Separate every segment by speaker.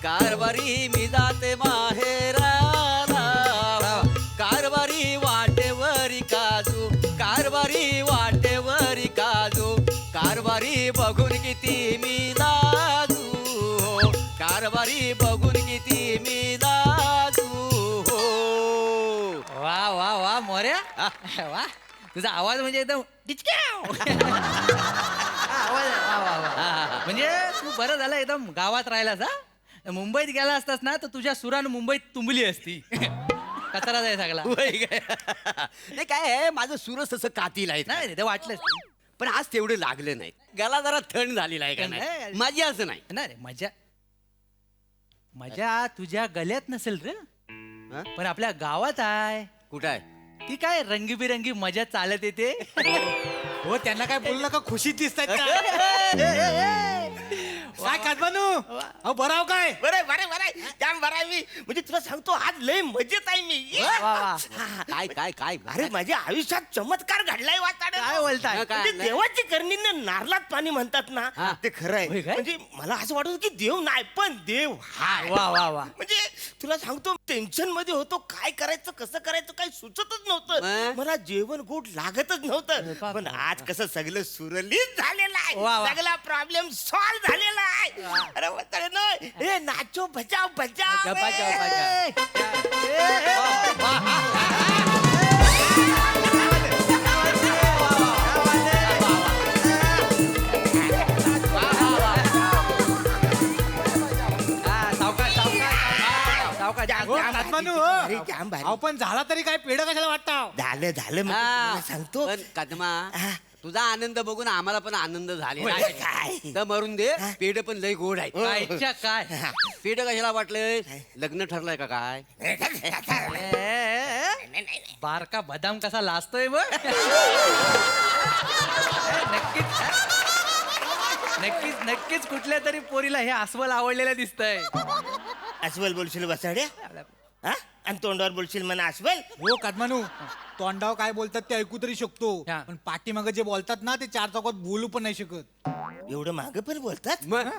Speaker 1: कारभारी मी जाते माहेराला, कारभारी वाटेवरी काजू, कारभारी वाटेवरी काजू, कारभारी बघून किती मी लाजू, कारभारी बघून किती मी लाजू.
Speaker 2: वा वा वा मोऱ्या वा तुझा आवाज म्हणजे एकदम आवाज वा वा वा. म्हणजे तू बरं झालं एकदम गावात राहिलास हा. मुंबईत गेला असतास ना तर तुझ्या सुरान मुंबईत तुंबली असती. कचरा जाय सगळा.
Speaker 1: नाही काय आहे, माझं सूरच तसं कातील आहे.
Speaker 2: नाही ते वाटलंच
Speaker 1: पण आज तेवढे लागले नाही. गला जरा थंड झालेला आहे का
Speaker 2: नाही.
Speaker 1: नाही, माझी असं नाही.
Speaker 2: नाही रे मजा मजा तुझ्या गल्यात नसेल रे,
Speaker 1: हं?
Speaker 2: पण आपल्या गावात आहे.
Speaker 1: कुठं आहे?
Speaker 2: ती काय रंगीबिरंगी मजा चालत येते.
Speaker 3: हो त्यांना काय बोलू नका, खुशीत दिसतात काय काटबानू. अहो बराव काय
Speaker 4: बरं बरं बरं जाम बरं आहे मी. म्हणजे तुला सांगतो आज लय मजेत आहे मी.
Speaker 2: वा वा.
Speaker 1: काय काय काय
Speaker 4: अरे माझ्या आयुष्यात चमत्कार घडलाय वाचाड.
Speaker 2: काय बोलताय?
Speaker 1: काय?
Speaker 4: म्हणजे देवाची करणी नारळात पाणी म्हणतात ना,
Speaker 1: हा.
Speaker 4: ते खरं आहे.
Speaker 2: होय काय?
Speaker 4: म्हणजे मला असं वाटत की देव नाही पण देव हाय.
Speaker 2: वा वा वा.
Speaker 4: म्हणजे तुला सांगतो टेन्शन मध्ये होतो, काय करायचं कसं करायचं काही सुचतच नव्हतं.
Speaker 1: मग?
Speaker 4: मला जेवण गोड लागतच नव्हतं.
Speaker 2: बाप
Speaker 4: पण
Speaker 2: रे.
Speaker 4: आज कसं सगळं सुरळीत झालेलं
Speaker 2: वा, वा.
Speaker 4: आहे, सगळा प्रॉब्लेम सॉल्व्ह झालेला आहे. अरे वाचाड ना, हे नाचो बजाव बजाव
Speaker 2: बजाव,
Speaker 4: ए.
Speaker 3: हो काटबानू हो.
Speaker 4: अरे जाम भारी.
Speaker 3: अहो पण झाला तरी काय पेढ कशाला वाटता.
Speaker 4: झालं झालं म्हणजे
Speaker 1: हा.
Speaker 4: तुला सांगतो.
Speaker 1: पण कदमा,
Speaker 4: हा.
Speaker 1: तुझा आनंद बघून आम्हाला पण आनंद झालेला
Speaker 4: होय,
Speaker 1: आहे.
Speaker 4: काय?
Speaker 1: तर मरून दे, पेढ पण लय गोड आहे.
Speaker 2: कायच्या काय
Speaker 1: पेढ कशाला वाटलंय? लग्न ठरलंय का काय?
Speaker 2: बारका बदाम कसा लाजतोय बघ. नक्कीच नक्कीच नक्कीच कुठल्या तरी पोरीला हे अस्वल आवडलेलं दिसतंय.
Speaker 4: अस्वल बोलशील वसाड्या, हा? आणि तोंडावर बोलशील म्हणा अस्वल.
Speaker 3: हो काटबानू तोंडाव काय बोलतात ते ऐकू तरी शकतो,
Speaker 2: हा.
Speaker 3: पण पाठीमागे जे बोलतात ना ते चार चौकात बोलू पण नाही शकत.
Speaker 4: एवढं मागं पण बोलतात.
Speaker 1: मग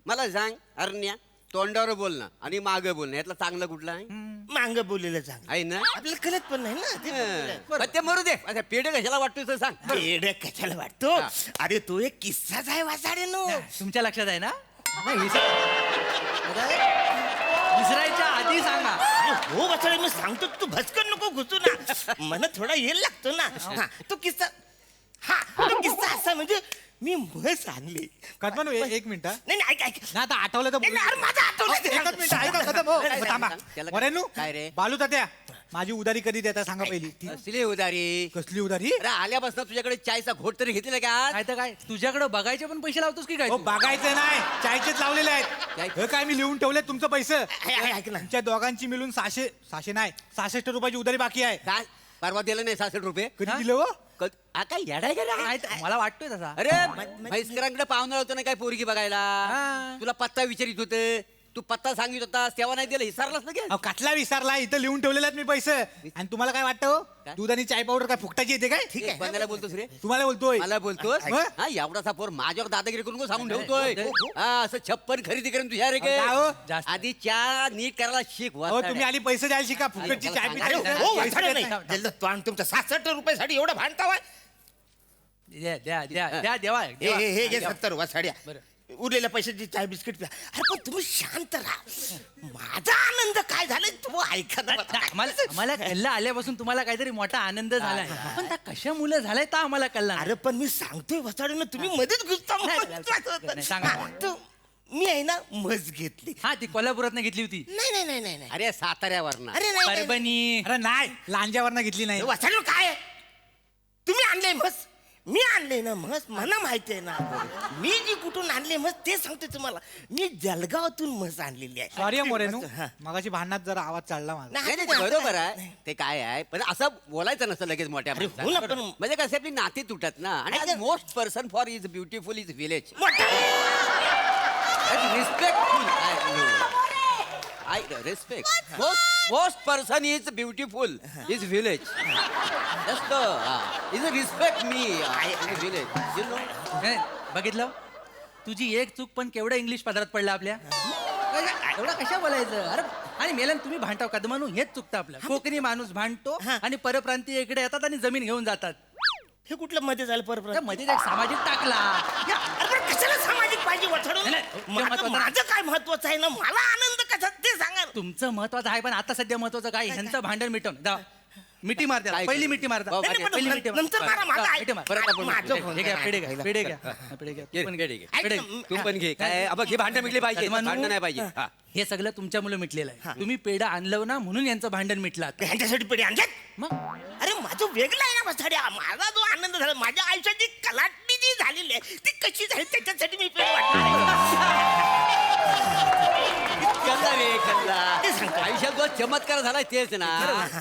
Speaker 1: मला सांग अरण्या, तोंडावर बोलणं आणि मागं बोलणं यातलं चांगलं कुठलं आहे?
Speaker 4: मांग बोललेलं चांगलं
Speaker 1: आहे ना?
Speaker 4: आपल्याला कळत पण नाही ना ते बोललेलं.
Speaker 1: पण ते मरू दे. आता पेढ कशाला वाटतोय ते सांग.
Speaker 4: येडं कशाला वाटतो?
Speaker 1: हा.
Speaker 4: अरे तो एक किस्साच आहे वासाडे नो.
Speaker 2: तुमच्या लक्षात आहे ना? नाही, विसरायच्या आधी सांगा.
Speaker 4: हो वासाडे मी सांगतो तू भचकन नको घुसू ना, मला थोडा येल लागतो ना. हा, तो किस्सा, हा तो किस्सा असा म्हणजे मी म्हस आणली.
Speaker 3: काटबानू एक मिनिट हा.
Speaker 4: नाही नाही, ऐक ऐक.
Speaker 3: ना आता आठवलं तर
Speaker 4: नाही, नाही, अरे माझं आठवलं ते.
Speaker 3: एकच मिनिट ऐका कदम हो.
Speaker 1: नाही,
Speaker 3: थांबा
Speaker 1: त्याला
Speaker 3: वरेनू
Speaker 1: काय रे?
Speaker 3: बालू तात्या माझी उधारी कधी देता सांगा पहिली.
Speaker 1: असली उदारी.
Speaker 3: कसली उधारी?
Speaker 1: अरे आल्यापासून तुझ्याकडे चायचा घोट तरी घेतलेला का आज?
Speaker 2: काय तर काय तुझ्याकडे बघायचे पण पैसे लावतोस की काय
Speaker 3: हो
Speaker 2: तू?
Speaker 3: बघायचं नाही, चायचेच लावलेले आहेत.
Speaker 1: चाय-
Speaker 3: हे काय मी लिहून ठेवले तुमचं पैसे.
Speaker 4: ऐक ना.
Speaker 3: तुमच्या दोघांची मिळून 600 नाही 66 रुपयाची उधारी बाकी आहे.
Speaker 1: काय परवा दिलं नाही 66 रुपये?
Speaker 3: कधी दिलं हो?
Speaker 1: हा काय येडाय का रे?
Speaker 2: काय तर- मला वाटतोय तसा.
Speaker 1: अरे म्हैसकरांकडे पाहुणा होतं ना काय पोरगी बघायला.
Speaker 2: हा.
Speaker 1: तुला पत्ता विचारित होते, तू पत्ता सांगित होतास तेव्हा नाही दिला, विसरलास ना
Speaker 3: अहो कसला विसरला, इथं लिहून ठेवलेले आहेत मी पैसे. आणि तुम्हाला काय वाटतं हो?
Speaker 1: काय?
Speaker 3: दूध आणि चाय पावडर काय फुकटाची येते काय?
Speaker 1: ठीक आहे बंदाला बोलतोस रे?
Speaker 3: तुम्हाला बोलतोय.
Speaker 1: मला बोलतोस?
Speaker 3: मग?
Speaker 1: हा एवढासा पोर माझ्यावर दादागिरी करून सांगून ठेवतोय. हा असं 56 खरेदी करून तुझ्या रे
Speaker 3: काय हो?
Speaker 2: जास्त.
Speaker 1: आधी चहा नीट करायला शिक.
Speaker 3: अहो तुम्ही आली पैसे द्यायला शिका, फुकटची चाय
Speaker 1: अरे,
Speaker 4: अरे
Speaker 3: पिता.
Speaker 4: हो वासाडे नाही. जल्द तो आणि तुमच्या 66 रुपयासाठी एवढं भांडता वय.
Speaker 2: द्या द्या द्या द्या देवा
Speaker 4: हे
Speaker 2: देवा.
Speaker 4: हे घे 70 वासाड्या.
Speaker 2: बरं.
Speaker 4: उरलेल्या पैशाची चाय बिस्किट प्या. अरे पण तुम्ही शांत राहा. माझा आनंद काय झालाय तू ऐका ना.
Speaker 2: आम्हाला कल्ला आल्यापासून तुम्हाला काहीतरी मोठा आनंद झालाय, पण त्या कशा मुलं झालाय तर आम्हाला कल्ला नाही.
Speaker 4: अरे पण मी सांगतोय वसाडे तुम्ही मध्येच घुसता.
Speaker 2: नाही, सांगा.
Speaker 4: मी आहे ना मस घेतली.
Speaker 2: हा ती कोल्हापुरात घेतली होती.
Speaker 4: नाही नाही नाही नाही नाही.
Speaker 1: अरे साताऱ्यावर
Speaker 4: अरे नाही, नाही
Speaker 2: परभणी.
Speaker 3: अरे नाही लांजावरनं घेतली नाही.
Speaker 4: वसाडे काय आहे? तुम्ही आणले मस, मी आणले ना मस, मला माहिती आहे ना. मी जी कुठून आणले मस ते सांगते तुम्हाला. मी जळगावातून मस आणलेली आहे.
Speaker 3: सॉरी मोरेनू
Speaker 4: हा.
Speaker 3: मगाशी भांडणात जरा आवाज चढला माझा.
Speaker 1: नाही नाही, ते बरोबर आहे. ते काय आहे पण असं बोलायचं नसतं लगेच मोठ्या
Speaker 4: अरे हो ना, पण-
Speaker 1: म्हणजे कसं आपली नाती तुटत ना. आणि most person for is beautiful is village. Respectful I respect. Most person is beautiful. Is village. Just is respect me. In village. You know.
Speaker 2: हे, बघितलं तुझी एक चूक पण केवढं इंग्लिश पदरात पडलं आपल्या. एवढा कशा बोलायचं अरे आणि मेलन तुम्ही भांडताव का म्हणून हेच चुकतं आपलं कोकणी माणूस भांडतो
Speaker 4: हा.
Speaker 2: आणि परप्रांतीय इकडे येतात आणि जमीन घेऊन जातात
Speaker 4: हे कुठलं मध्ये झालं
Speaker 2: त्या
Speaker 4: परत
Speaker 2: मध्ये एक सामाजिक टाकला
Speaker 4: कशाला सामाजिक पाहिजे वथडून
Speaker 2: नाही, नाही, ते महत्वाचं नाही.
Speaker 4: माझं काय महत्वाचं आहे ना मला आनंद कसा ते सांगा ना.
Speaker 2: तुमचं महत्वाचं आहे पण आता सध्या महत्वाचं काय ह्यांचं भांडण मिटवून जा मिठी मार द्या
Speaker 1: काय
Speaker 2: पहिली
Speaker 1: करू?
Speaker 2: मिठी मार द्या.
Speaker 1: हो,
Speaker 4: नाही, नाही,
Speaker 2: पहिली
Speaker 4: पण
Speaker 2: मिठी मार.
Speaker 4: नंतर मारा, माझं
Speaker 2: हा,
Speaker 4: ऐक.
Speaker 2: मिठी मार.
Speaker 1: परत आपण
Speaker 4: माझं
Speaker 1: बोलू.
Speaker 4: फोन
Speaker 2: हे घ्या
Speaker 4: करा.
Speaker 2: पेढे घ्या पेढे घ्या पेढे घ्या तू पण घे.
Speaker 1: घे.
Speaker 2: पेढे
Speaker 4: ऐक
Speaker 2: घे.
Speaker 4: ना,
Speaker 1: तू पण घे काय बघ हे भांडण मिटली पाहिजे
Speaker 2: कदमानू,
Speaker 1: भांडण नाही पाहिजे हा.
Speaker 2: हे सगळं तुमच्यामुळे मिटलेलं आहे तुम्ही पेढा आणलं ना म्हणून यांचं भांडण मिटलं आता.
Speaker 4: ह्यांच्यासाठी पेढे आणल्यात
Speaker 2: मग
Speaker 4: अरे माझं वेगळं आहे ना बसाड्या माझा जो आनंद झाला माझ्या आयुष्याची कलाटणी जी झालेली आहे ती कशी झाली त्याच्यासाठी मी पेढे
Speaker 1: कल्ला रे कल्ला
Speaker 4: ते सांगतो.
Speaker 1: आयुष्यात जो चमत्कार झालाय तेच ना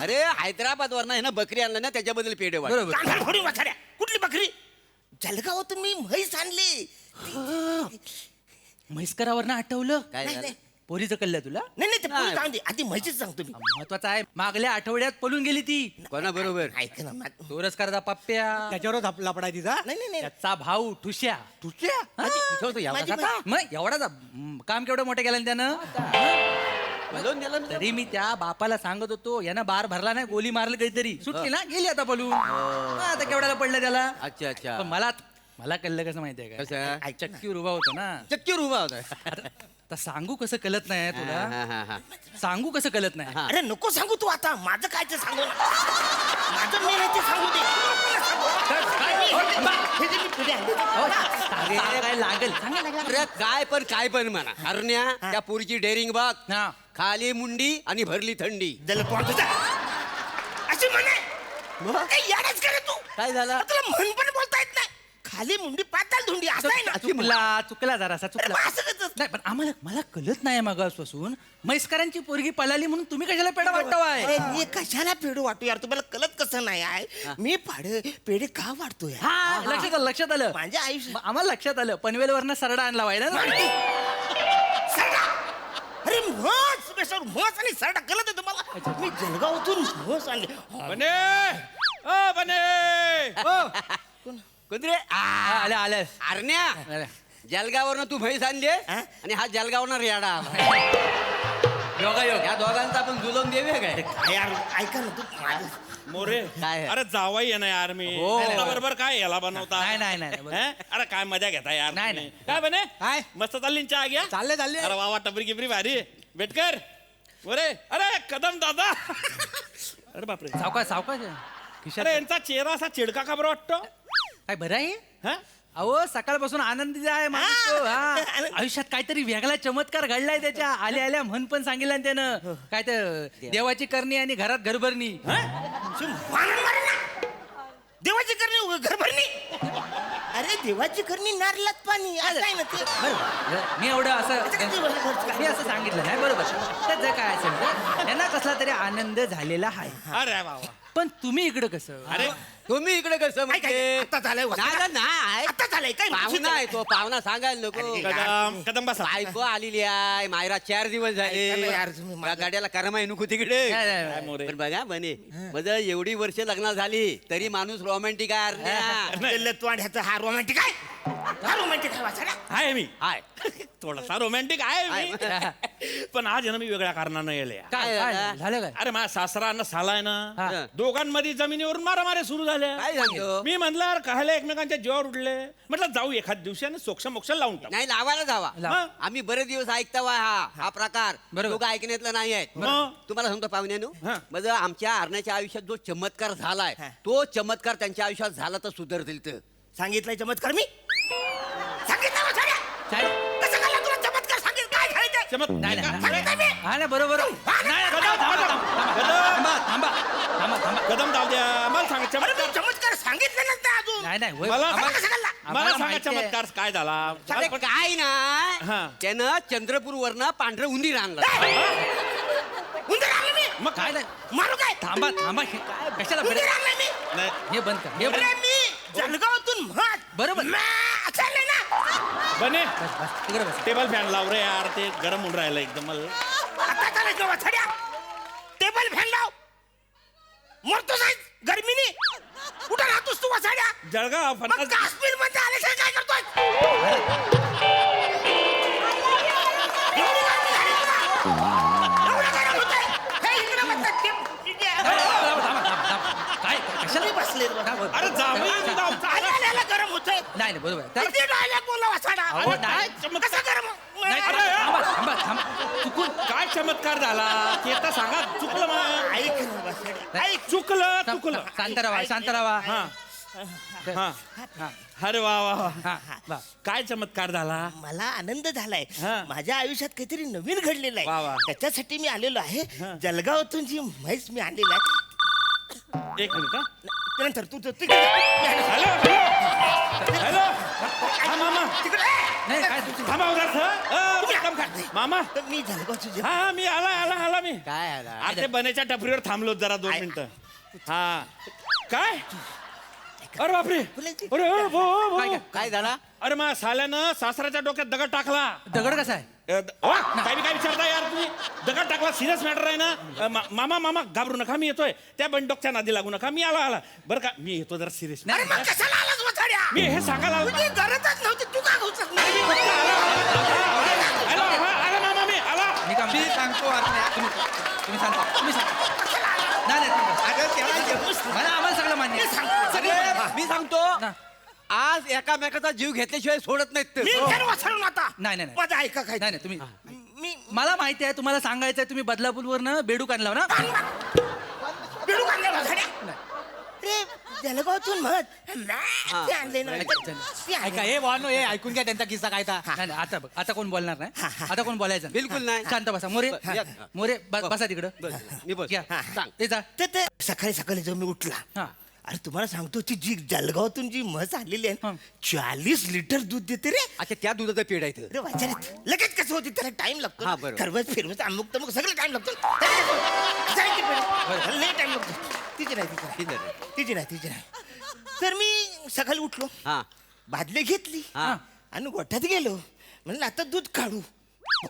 Speaker 1: अरे हैदराबाद वरनं हे ना बकरी आणलं ना त्याच्याबद्दल पेढे वाट
Speaker 2: बरोबर
Speaker 4: वाटणार थोडी बसाड्या कुठली बकरी जलगावातून मी म्हैस आणली
Speaker 2: म्हैसकरावरनं आठवलं
Speaker 1: काय
Speaker 4: नाही,
Speaker 1: झालं?
Speaker 4: नाही.
Speaker 2: पोरीचं कळलं तुला
Speaker 4: नाही नाही ते पुढे जाऊन दे आधी म्हैशीच सांगतो मी
Speaker 2: महत्वाचं आहे मागल्या आठवड्यात पळून गेली ती
Speaker 1: कोणा बरोबर
Speaker 4: ऐक ना
Speaker 2: तोरसकरचा पप्प्या
Speaker 3: त्याच्यावरच लपडाय तिचा
Speaker 4: नाही नाही नाही
Speaker 2: त्याचा भाऊ ठुश्या
Speaker 1: तुझ्या
Speaker 4: माझी-
Speaker 2: मग एवढा काम केवढं मोठं केलं ना त्यानं
Speaker 1: बोलवून दिलं ना.
Speaker 2: तरी मी त्या बापाला सांगत होतो यानं बार भरला नाही गोली मारली काहीतरी सुटली ना गेली आता पळून आता केवढ्याला पडलं त्याला
Speaker 1: अच्छा अच्छा
Speaker 2: पण मला मला कळलं कसं माहितीये का
Speaker 1: कसं
Speaker 2: चक्कीवर उभा होतो ना
Speaker 1: चक्कीवर उभा होता
Speaker 2: आता सांगू कसं कळत नाही
Speaker 1: हा,
Speaker 2: तुला
Speaker 1: हा, हा.
Speaker 2: सांगू कसं कळत नाही
Speaker 1: हा.
Speaker 4: अरे नको सांगू तू आता माझं काय ते सांगू ना. माझं मी नाही ते सांगू दे हे जे मी पुढे आणले ते-
Speaker 2: हो, अरे, काय लागेल सांगा लागेल
Speaker 1: अरे काय पण म्हणा हरण्या त्या पोरीची डेअरिंग बघ
Speaker 2: हा
Speaker 1: खाली मुंडी आणि भरली थंडी
Speaker 4: जल तोंड तुझं. अशी म्हणे काही याडच करे तू
Speaker 1: काय झालं
Speaker 4: तुला म्हण पण बोलता येत नाही खाली मुंडी पाताल धुंडी असं आहे ना
Speaker 2: चुकला जरासा
Speaker 4: अरे
Speaker 2: चुकला
Speaker 4: मग असं कसं?
Speaker 2: नाही पण आम्हाला मला कळत नाही मागासपासून म्हैसकरांची पोरगी पळाली म्हणून तुम्ही कशाला पेढा वाटवाय
Speaker 4: अरे मी कशाला पेढे वाटू यार तुम्हाला कळत कसं नाही आहे मी पेढे का वाटतो यार
Speaker 2: हा लक्षात आलं
Speaker 4: माझ्या आयुष्य
Speaker 2: आम्हाला लक्षात आलं पनवेलवरनं सरडा आणला व्हायला ना
Speaker 4: सरडा अरे म्हस स्पेशल म्हस आणि सरडा कळत आहे तुम्हाला मी जळगावातून म्हस आणली
Speaker 5: बने ओ बने
Speaker 1: कोण रे
Speaker 2: आल्या
Speaker 1: हरण्या जलगावरनं तू म्हैस आणली
Speaker 4: हा?
Speaker 1: आणि हा जलगावनं रेडा आला
Speaker 2: योगायोग
Speaker 1: या दोघांचा आपण जुलवून देऊया काय
Speaker 4: काय यार ऐका ना तू माझं
Speaker 5: मोरे
Speaker 1: काय?
Speaker 5: अरे जावाई आहे ना यार मी
Speaker 2: हो.
Speaker 5: बरोबर काय याला बनवता
Speaker 2: नाही
Speaker 5: हैं? अरे काय मजा घेता यार
Speaker 2: नाही,
Speaker 5: तुम्ही.
Speaker 2: नाही.
Speaker 5: काय बने
Speaker 3: काय?
Speaker 5: मस्त चालली ना चहा घ्या
Speaker 3: चालले
Speaker 5: अरे वा वा टपरी गिपरी भारी बेटकर मोरे अरे कदम दादा अरे बापरे
Speaker 2: सावकाश खिशात
Speaker 5: अरे यांचा चेहरा असा चिडका का बरं वाटतो
Speaker 2: काय बरं आहे
Speaker 5: हा
Speaker 2: अहो सकाळपासून आनंदी आहे माणूस तो, हा. आयुष्यात काहीतरी वेगळा चमत्कार घडलाय त्याच्या आल्या म्हण पण सांगितलं ना त्यानं काय तर देवाची करणी आणि घरात घरभरणी
Speaker 4: वानर मारे ना. देवाची करणी घर भरणी अरे देवाची करणी नारलात पाणी असं आहे ना ते
Speaker 2: मी एवढं असं
Speaker 4: त्याचं
Speaker 2: मी असं सांगितलं नाही बरोबर त्याचं काय असेल तर त्यांना कसला तरी आनंद झालेला आहे
Speaker 5: अरे वा वा
Speaker 2: पण तुम्ही इकडं कसं
Speaker 5: अरे
Speaker 1: तुम्ही इकडे कसं म्हणजे
Speaker 4: आता झालंय
Speaker 1: नाही
Speaker 4: आता झालंय काय
Speaker 1: पाहुणा आहे तो पाहुणा सांगायला नको
Speaker 5: कदम बसा
Speaker 1: बायको आलेली आहे मायरा 4 दिवस
Speaker 4: ऐका ना यार
Speaker 1: झाले
Speaker 4: तुम्ही
Speaker 1: त्या गाड्याला करमाय नको तिकडे
Speaker 5: काय मोरे
Speaker 1: पण बघा बने म्हणजे एवढी वर्ष लग्न झाली तरी माणूस रोमॅन्टिक आहे हरण्या.
Speaker 4: ह्याचा हा रोमॅन्टिक आहे हा रोमॅन्टिक आहे वाचाडा
Speaker 5: आहे मी
Speaker 1: हाय
Speaker 5: थोडासा रोमॅन्टिक आहे मी पण आज आहे ना मी वेगळ्या कारणानं येले
Speaker 2: काय
Speaker 1: झालं?
Speaker 2: झालं काय
Speaker 5: अरे माझा सासरा ना सालाय ना
Speaker 2: हा.
Speaker 5: दोघांमध्ये जमिनीवरून मारामाऱ्या सुरू झाल्या
Speaker 1: काय सांगतो
Speaker 5: मी म्हणलं कायला एकमेकांच्या जीवावर उडले म्हटलं जाऊ एखाद दिवसाने सोक्ष मोक्ष लावून टाकू
Speaker 1: नाही लावायला जावा
Speaker 5: मग?
Speaker 1: आम्ही बरेच दिवस ऐकता हा प्रकार
Speaker 2: बरोबर.
Speaker 1: लोक ऐकण्यातलं नाही आहेत
Speaker 5: मग?
Speaker 1: तुम्हाला सांगतो पाहुण्यानो
Speaker 5: हा.
Speaker 1: म्हणजे आमच्या हरण्याच्या आयुष्यात जो चमत्कार झालाय तो चमत्कार त्यांच्या आयुष्यात झाला तर सुधारतील तर
Speaker 4: सांगितलंय चमत्कार मी सांगितलं वाचाडा कसं झालं तुला चमत्कार सांगितलं काय झालं ते
Speaker 5: चमत
Speaker 2: नाही
Speaker 4: सांगितलं मी
Speaker 2: हा ना बरोबर थांबा
Speaker 5: कदम जाऊ द्या मला सांगा
Speaker 4: अरे मी
Speaker 5: चमत्कार
Speaker 4: चमत्कार सांगितलं नसतं अजून
Speaker 2: नाही नाही होय.
Speaker 5: मला
Speaker 2: आम्हाला-
Speaker 4: कसं घडला?
Speaker 5: मला
Speaker 2: आम्हाला
Speaker 5: सांगा
Speaker 2: माहिती आहे.
Speaker 5: चमत्कार काय झाला
Speaker 1: अरे काय
Speaker 5: हा.
Speaker 1: ना त्यानं चंद्रपूर वरनं पांढरं उंदीर आणलं
Speaker 4: उंदीर आणलं मी
Speaker 5: मग
Speaker 2: काय नाही
Speaker 4: मारू काय
Speaker 2: थांबा हे काय कशाला
Speaker 4: उंदीर
Speaker 2: बरं-
Speaker 4: आणलं मी
Speaker 5: नाही
Speaker 2: हे बंद कर हे बंद
Speaker 4: अरे मी जळगावातून म्हण
Speaker 2: बरोबर.
Speaker 4: चालले ना
Speaker 5: बने
Speaker 2: बस तिकडे बस
Speaker 5: टेबल फॅन लाव रे यार ते गरम होऊन राहिलं एकदम मला
Speaker 4: आता चालायचं वाचाड्या टेबल फॅन लाव मरतो जाईल गर्मीने कुठं राहतोस तू वाचाड्या
Speaker 5: जळगाव
Speaker 4: मग
Speaker 5: फणस
Speaker 4: काश्मीर मध्ये आल्याशिवाय काय करतोय एवढी गर्मी झाली तुला? एवढं गरम होतंय. हे इकडे बसतात ते.
Speaker 2: काय कशाला
Speaker 4: मी बसले रे बाबा.
Speaker 5: अरे जावई
Speaker 4: आल्याला गरम होतंय.
Speaker 2: नाही नाही बरोबर आहे. तर-
Speaker 4: किती dialogue बोलला वासाडा.
Speaker 2: अहो,
Speaker 4: अरे
Speaker 2: नाही.
Speaker 4: काय? कसं गरम
Speaker 2: नाही,
Speaker 5: अरे,
Speaker 2: थांबा, थांबा, थांबा. चुकून
Speaker 5: काय चमत्कार झाला ते तर सांगा. चुकलं मग.
Speaker 4: ऐक ना वासाडा. ऐक.
Speaker 5: चुकलं चुकलं.
Speaker 2: शांत राहा शांत राहा
Speaker 5: हा हा
Speaker 2: हा
Speaker 5: अरे वा वा वा.
Speaker 2: हा वा.
Speaker 5: काय चमत्कार झाला.
Speaker 4: मला आनंद झालाय
Speaker 5: हा.
Speaker 4: माझ्या आयुष्यात काहीतरी नवीन घडलेलं
Speaker 5: वा, वा.
Speaker 4: आहे त्याच्यासाठी मी आलेलो आहे जळगावातून जी म्हैस मी आणलेली आहे
Speaker 5: एक मिनिट हा.
Speaker 4: त्यानंतर तू तू तिकडे
Speaker 5: हॅलो हॅलो हा मामा
Speaker 2: नाही काय तू
Speaker 5: थांबा उदास मामा
Speaker 4: तर मी जळगावची जी-
Speaker 5: हा हा, मी आला मी
Speaker 1: काय आला
Speaker 5: अरे ते बनेच्या टपरीवर थांबलो जरा 2 मिनिटं हा काय अरे बापरे अरे
Speaker 2: काय
Speaker 1: काय झाला
Speaker 5: अरे मा साल्यानं सासऱ्याच्या डोक्यात दगड टाकला
Speaker 2: दगड कसा आहे
Speaker 5: काय बी काय विचारता यार तुम्ही दगड टाकला सिरियस मॅटर आहे ना मामा घाबरू नका मी येतोय त्या बंडोकच्या नादी लागू नका मी आला बरं का मी येतो जरा सिरियस
Speaker 4: अरे मग कशाला आलास वासाड्या?
Speaker 5: मी हे सांगायला आलो.
Speaker 4: तुझी गरजच नव्हती तू का घुसत नाही
Speaker 5: आला मामा मी आला
Speaker 2: मी काम मी सांगतो तुम्ही सांगा तुम्ही सांगा नाही नाही तुम्ही- मला आम्हाला सगळं मान्य आहे.
Speaker 1: सगळे मी सांगतो
Speaker 2: ना.
Speaker 1: आज एकामेकाचा जीव घेतल्याशिवाय सोडत नाहीत ते.
Speaker 4: मी तर वासळून आता
Speaker 2: नाही, नाही, नाही.
Speaker 4: माझं ऐका काय
Speaker 2: नाही नाही तुम्ही
Speaker 4: मी
Speaker 2: मला माहिती आहे तुम्हाला सांगायचं आहे तुम्ही बदलापूरवरनं बेडूक आणला ना
Speaker 4: बेडू काढले वासाड्या रे जळगावातून मत ते आणले ना ते
Speaker 3: ऐका
Speaker 4: आणले.
Speaker 3: हे वानो हे ऐकून घ्या त्यांचा किस्सा काय था
Speaker 2: नाही नाही, आता बघ आता कोण बोलणार नाही आता कोण बोलायचं
Speaker 1: बिलकुल नाही.
Speaker 2: शांत बसा मोरे
Speaker 1: या.
Speaker 2: मोरे बसा तिकडं
Speaker 1: बस, मी बस
Speaker 2: या.
Speaker 1: सांग
Speaker 2: ते जा
Speaker 4: ते सकाळी सकाळी जेव्हा मी उठला
Speaker 2: हा.
Speaker 4: अरे तुम्हाला सांगतो ती जी जळगावातून जी म्हस आलेली आहे
Speaker 2: हा.
Speaker 4: ना, 40 लिटर दूध देते रे
Speaker 1: अच्छा त्या दुधाचं पेड आहे इथं.
Speaker 4: अरे वाचारे लगेच कसं होती त्याला टाइम लागतो
Speaker 1: हा, बरोबर.
Speaker 4: खरवस फिरवस अमुक तमुक सगळं टाइम लागतो लई टाइम लागतो तिची नाही
Speaker 1: ठीक आहे.
Speaker 4: तिची नाही तर मी सकाळी उठलो
Speaker 1: हा
Speaker 4: बादली घेतली
Speaker 1: हा.
Speaker 4: आणि गोठ्यात गेलो म्हणलं आता दूध काढू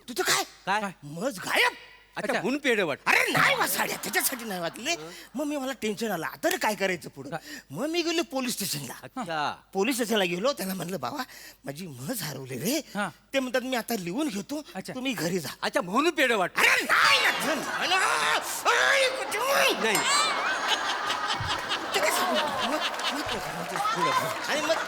Speaker 4: तुझं काय
Speaker 1: काय
Speaker 4: म्हस गायब
Speaker 1: अच्छा
Speaker 2: अच्छा.
Speaker 1: म्हणून पेड वाट
Speaker 4: अरे नाही वाचाड्या त्याच्यासाठी नाही वाचले मग मी मला टेन्शन आलं आता रे काय करायचं पुढं मग मी गेलो पोलीस स्टेशनला
Speaker 1: अच्छा
Speaker 4: पोलीस स्टेशनला गेलो त्याला म्हणलं बाबा माझी म्हस हरवली रे
Speaker 2: हा.
Speaker 4: ते म्हणतात मी आता लिहून घेतो
Speaker 2: अच्छा.
Speaker 4: तुम्ही घरी जा
Speaker 1: अच्छा म्हणून पेड वाट
Speaker 4: अरे नाही ना, धन. अरे, कुठं?
Speaker 1: नाही
Speaker 4: ते कसं? आणि मग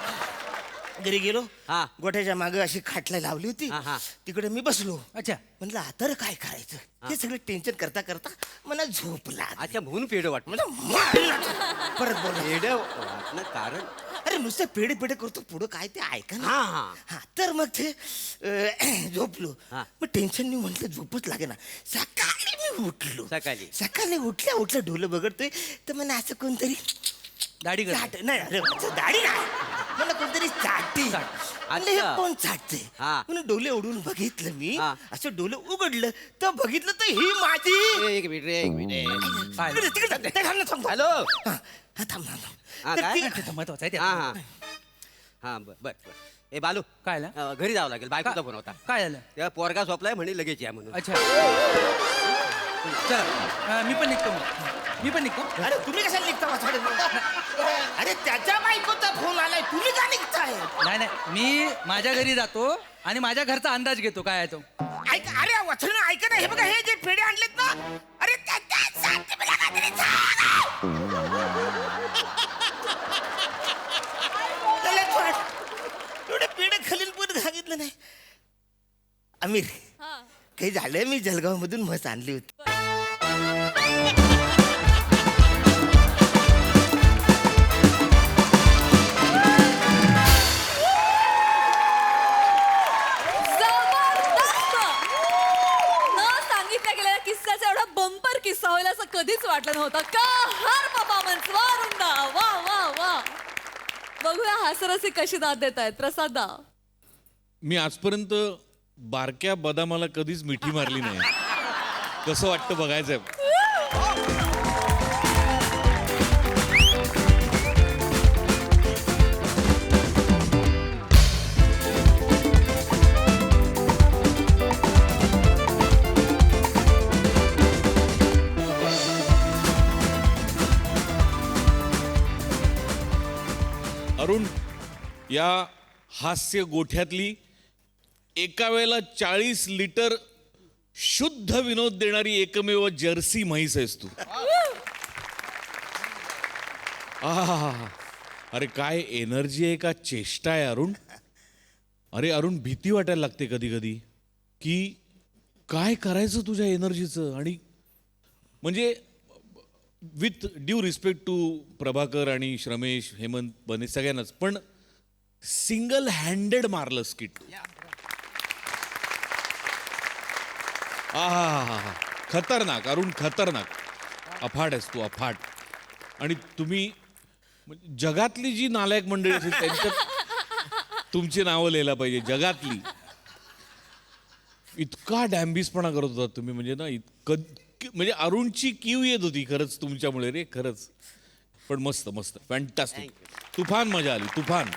Speaker 4: घरी गेलो
Speaker 1: हा.
Speaker 4: गोठ्याच्या मागे अशी खाटला लावली होती
Speaker 1: हा, हा.
Speaker 4: तिकडे मी बसलो
Speaker 2: अच्छा
Speaker 4: म्हणलं आता रे काय करायचं हे सगळं टेन्शन करता करता मला झोप लागली.
Speaker 1: अच्छा म्हणून पेड वाट
Speaker 4: म्हणलं, मारलं. परत बोल
Speaker 1: पेड वाटणं कारण
Speaker 4: अरे नुसतं पेढे पेढे करतो पुढं काय ते ऐका ना
Speaker 1: हा, हा.
Speaker 4: हा तर मग ते झोपलो
Speaker 1: हा.
Speaker 4: मग टेन्शन म्हटलं झोपच लागे ना सकाळी मी उठलो
Speaker 1: सकाळी?
Speaker 4: सकाळी उठल्या डोलं बघतोय तर मला असं कोणतरी
Speaker 2: दाढी कर
Speaker 4: चाट नाही अरे दाढी नाही मला कोणतरी चाटते म्हणलं, हे
Speaker 1: अच्छा.
Speaker 4: कोण चाटते
Speaker 1: हा.
Speaker 4: म्हणून डोले उडून बघितलं मी
Speaker 1: हा.
Speaker 4: असं डोलं उघडलं तर बघितलं तर ही माझी
Speaker 1: एक मिनिट रे एक मिनिट
Speaker 2: काय?
Speaker 4: तिकडे थांब ना, थांब.
Speaker 1: हॅलो
Speaker 4: हा, हा, थांब थांब,
Speaker 1: हा,
Speaker 4: थांब. तर
Speaker 1: काय?
Speaker 4: ती-
Speaker 2: ते महत्वाचं आहे ते.
Speaker 1: हा हा हा बर बर बर. ए बालू
Speaker 2: काय झालं?
Speaker 1: घरी जावं लागेल बायकोचा
Speaker 2: का-
Speaker 1: फोन होता
Speaker 2: काय झालं
Speaker 1: तेव्हा पोरगा झोपलाय म्हणे लगेच या म्हणून
Speaker 2: अच्छा चला मी पण निघतो मग मी पण निघतो
Speaker 4: अरे तुम्ही कशाला निघता वाचाडे अरे त्याच्या बायकोचा फोन आलाय तुम्ही का निघताय
Speaker 2: नाही नाही मी माझ्या घरी जातो आणि माझ्या घरचा अंदाज घेतो काय आहे तो
Speaker 4: ऐक अरे वाचन ऐक ना हे बघा हे जे पेढे आणलेत ना अरे त्याच्यासाठी मला काहीतरी सांग. त्याला एवढे पेढे खालील पण सांगितलं नाही अमीर काही झालं मी जळगाव मधून म्हस आणली होती
Speaker 6: जबरदस्त! न सांगितल्या गेलेल्या किस्स्याचा एवढा बंपर किस्सा होईल असं कधीच वाटलं नव्हतं का हर परफॉर्मन्स वारुंदा वा वा वा बघूया हास्यरसी कशी दाद देत आहेत प्रसाद दा
Speaker 7: मी आजपर्यंत बारक्या बदामाला कधीच मिठी मारली नाही कसं वाटतं बघायचंय अरुण या हास्य गोठ्यातली एका वेळेला 40 लिटर शुद्ध विनोद देणारी एकमेव जर्सी म्हैस आहेस तू. आहा, अरे काय एनर्जी आहे का चेष्टा आहे अरुण. अरे अरुण, भीती वाटायला लागते कधी कधी की काय करायचं तुझ्या एनर्जीचं. आणि म्हणजे with due respect to Prabhakar आणि श्रमेश, हेमंत, बने, सगळ्यांनाच, पण सिंगल हँडेड मारलं स्किट. आहा, खतरनाक अरुण, खतरनाक. अफाट आहेस तू, अफाट. आणि तुम्ही म्हणजे जगातली जी नालायक मंडळी असेल त्यांच्यात तुमची नावं लिहायला पाहिजे, जगातली. इतका डॅम्बिसपणा करत होता तुम्ही, म्हणजे ना इतकं, म्हणजे अरुणची कीव येत होती खरंच तुमच्यामुळे रे, खरंच. पण मस्त मस्त, फॅन्टास्टिक, तुफान मजा आली, तुफान.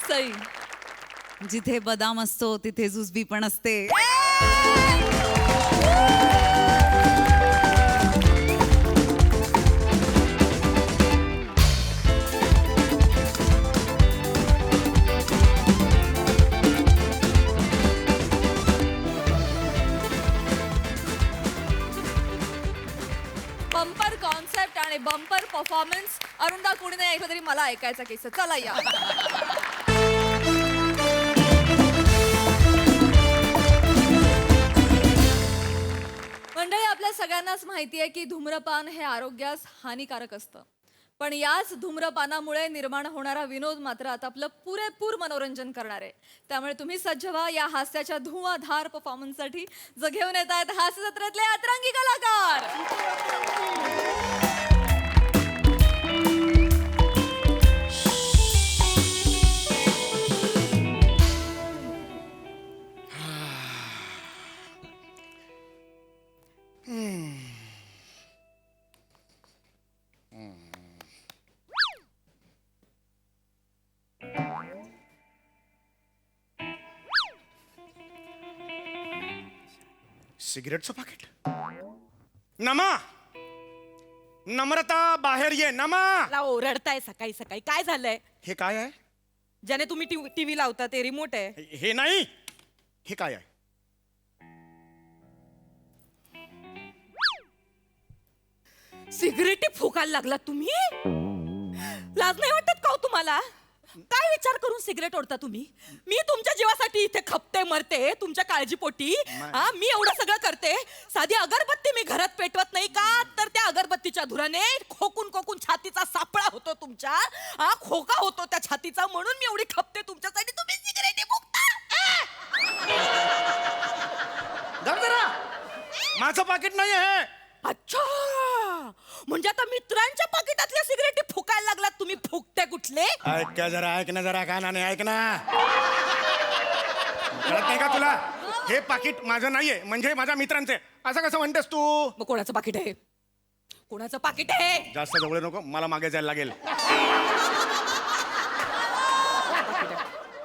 Speaker 6: सई,
Speaker 8: जिथे बदाम असतो तिथे जुजबी पण असते.
Speaker 6: बंपर कॉन्सेप्ट आणि बंपर परफॉर्मन्स. अरुणदा कुणी नाही ऐकलं तरी मला ऐकायचा किस्सा. चला या. मंडळी, आपल्या सगळ्यांनाच माहिती आहे की धूम्रपान हे आरोग्यास हानिकारक असतं. पण याच धूम्रपानामुळे निर्माण होणारा विनोद मात्र आता आपलं पुरेपूर मनोरंजन करणार आहे. त्यामुळे तुम्ही सज्ज व्हा या हास्याच्या धुवाधार परफॉर्मन्ससाठी, जो घेऊन येत आहेत हास्य जत्रेतले अतरंगी कलाकार.
Speaker 9: सिगरेटचं पाकिट. नमा, नम्रता बाहेर ये. नमा,
Speaker 10: मला ओरडताय सकाळी सकाळी. काय झालंय?
Speaker 9: हे काय आहे?
Speaker 10: ज्याने तुम्ही टीव्ही लावता ते रिमोट आहे.
Speaker 9: हे नाही, हे काय आहे?
Speaker 10: सिगरेटी फुकायला लागला तुम्ही? लाज नाही वाटत का हो तुम्हाला? काय विचार करून सिगरेट ओढता तुम्ही? मी तुमच्या जीवासाठी इथे खपते मरते तुमच्या काळजीपोटी. हा, मी एवढं सगळं करते. साधी अगरबत्ती मी घरात पेटवत नाही का, तर त्या अगरबत्तीच्या धुराने खोकून खोकून छातीचा सापळा होतो तुमच्या. हा, खोका होतो त्या छातीचा, म्हणून मी एवढी खपते तुमच्यासाठी. तुम्ही सिगरेटी फुकता.
Speaker 9: धर जरा, माझं पाकिट नाही आहे.
Speaker 10: अच्छा, म्हणजे आता मित्रांच्या पाकिटातल्या सिगरेटी फुकायला लागलात तुम्ही. फुकते कुठले?
Speaker 9: ऐक का जरा, ऐक ना जरा, कानाने ऐक ना. कळत नाही का तुला? हे पाकिट माझं नाहीये, म्हणजे माझ्या मित्रांचे. असं कसं म्हणतेस तू?
Speaker 10: मग कोणाचं पाकिट आहे? कोणाचं पाकिट आहे?
Speaker 9: जास्त जवळ नको, मला मागे जायला लागेल.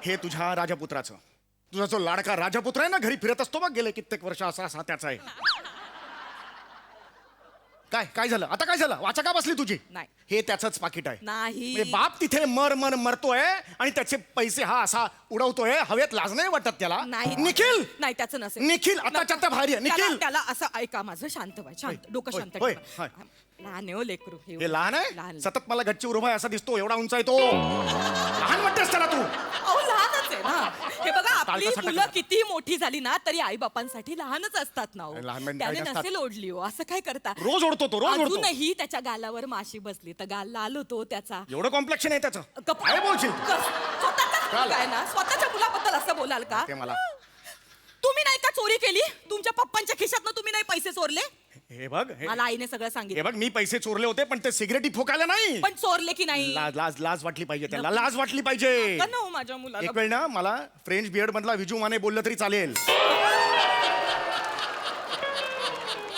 Speaker 9: हे तुझ्या राजपुत्राचं. तुझा जो लाडका राजपुत्र आहे ना, घरी फिरत असतो बघ गेले कित्येक वर्ष, असा असा त्याचा आहे. काय काय झालं आता? काय झालं? वाचा का बसली तुझी?
Speaker 10: नाही.
Speaker 9: हे त्याचंच पाकिट आहे.
Speaker 10: नाही.
Speaker 9: म्हणजे बाप तिथे मरतोय आणि त्याचे पैसे हा असा उडवतोय हवेत. लाज नाही वाटत त्याला?
Speaker 10: नाही.
Speaker 9: निखिल,
Speaker 10: नाही, त्याचं नसेल.
Speaker 9: निखिल, आताच्या आता बाहेर ये. निखिल,
Speaker 10: त्याला असं ऐका माझं, शांत व्हा, शांत, डोकं
Speaker 9: होय,
Speaker 10: शांत
Speaker 9: होय,
Speaker 10: ठेवा.
Speaker 9: होय.
Speaker 10: लहान आहे हो लेकरू.
Speaker 9: हे लहान आहे.
Speaker 10: लहान.
Speaker 9: सतत मला गच्ची उभा आहे असा दिसतो. एवढा उंच आहे तो. लहान वाटतेस त्याला तू?
Speaker 10: अहो, लहानच आहे ना. हे बघा, आपली
Speaker 9: टाळकं
Speaker 10: मुलं
Speaker 9: सटकलं.
Speaker 10: किती मोठी झाली ना तरी आई बापांसाठी लहानच असतात ना हो.
Speaker 9: लहान म्हणजे
Speaker 10: त्याने
Speaker 9: काय नसतात.
Speaker 10: नसेल ओढली हो. असं काय करता?
Speaker 9: रोज ओढतो तो, रोज ओढतो.
Speaker 10: अजूनही त्याच्या गालावर माशी बसली तर गाल लाल होतो त्याचा.
Speaker 9: एवढं कॉम्प्लेक्शन आहे त्याचं?
Speaker 10: गप्प.
Speaker 9: काय बोलशील तू?
Speaker 10: स्वतःचाच मुलगा आहे ना, स्वतःच्या मुलाबद्दल असं बोलाल का?
Speaker 9: ते मला.
Speaker 10: तुम्ही नाही का चोरी केली? तुमच्या पप्पांच्या खिशातनं तुम्ही नाही पैसे चोरले?
Speaker 9: हे बघ,
Speaker 10: मला आईने सगळं
Speaker 9: हे
Speaker 10: सांगितलं.
Speaker 9: बघ, मी पैसे चोरले होते पण ते सिगरेटी फुकायला नाही.
Speaker 10: पण चोरले की नाही?
Speaker 9: लाज लाज लाज वाटली पाहिजे त्याला, लाज वाटली पाहिजे.
Speaker 10: का ना हो माझ्या मुलाला?
Speaker 9: एक वेळ ना मला फ्रेंच बियर्ड मधला विजू माने बोललं तरी चालेल.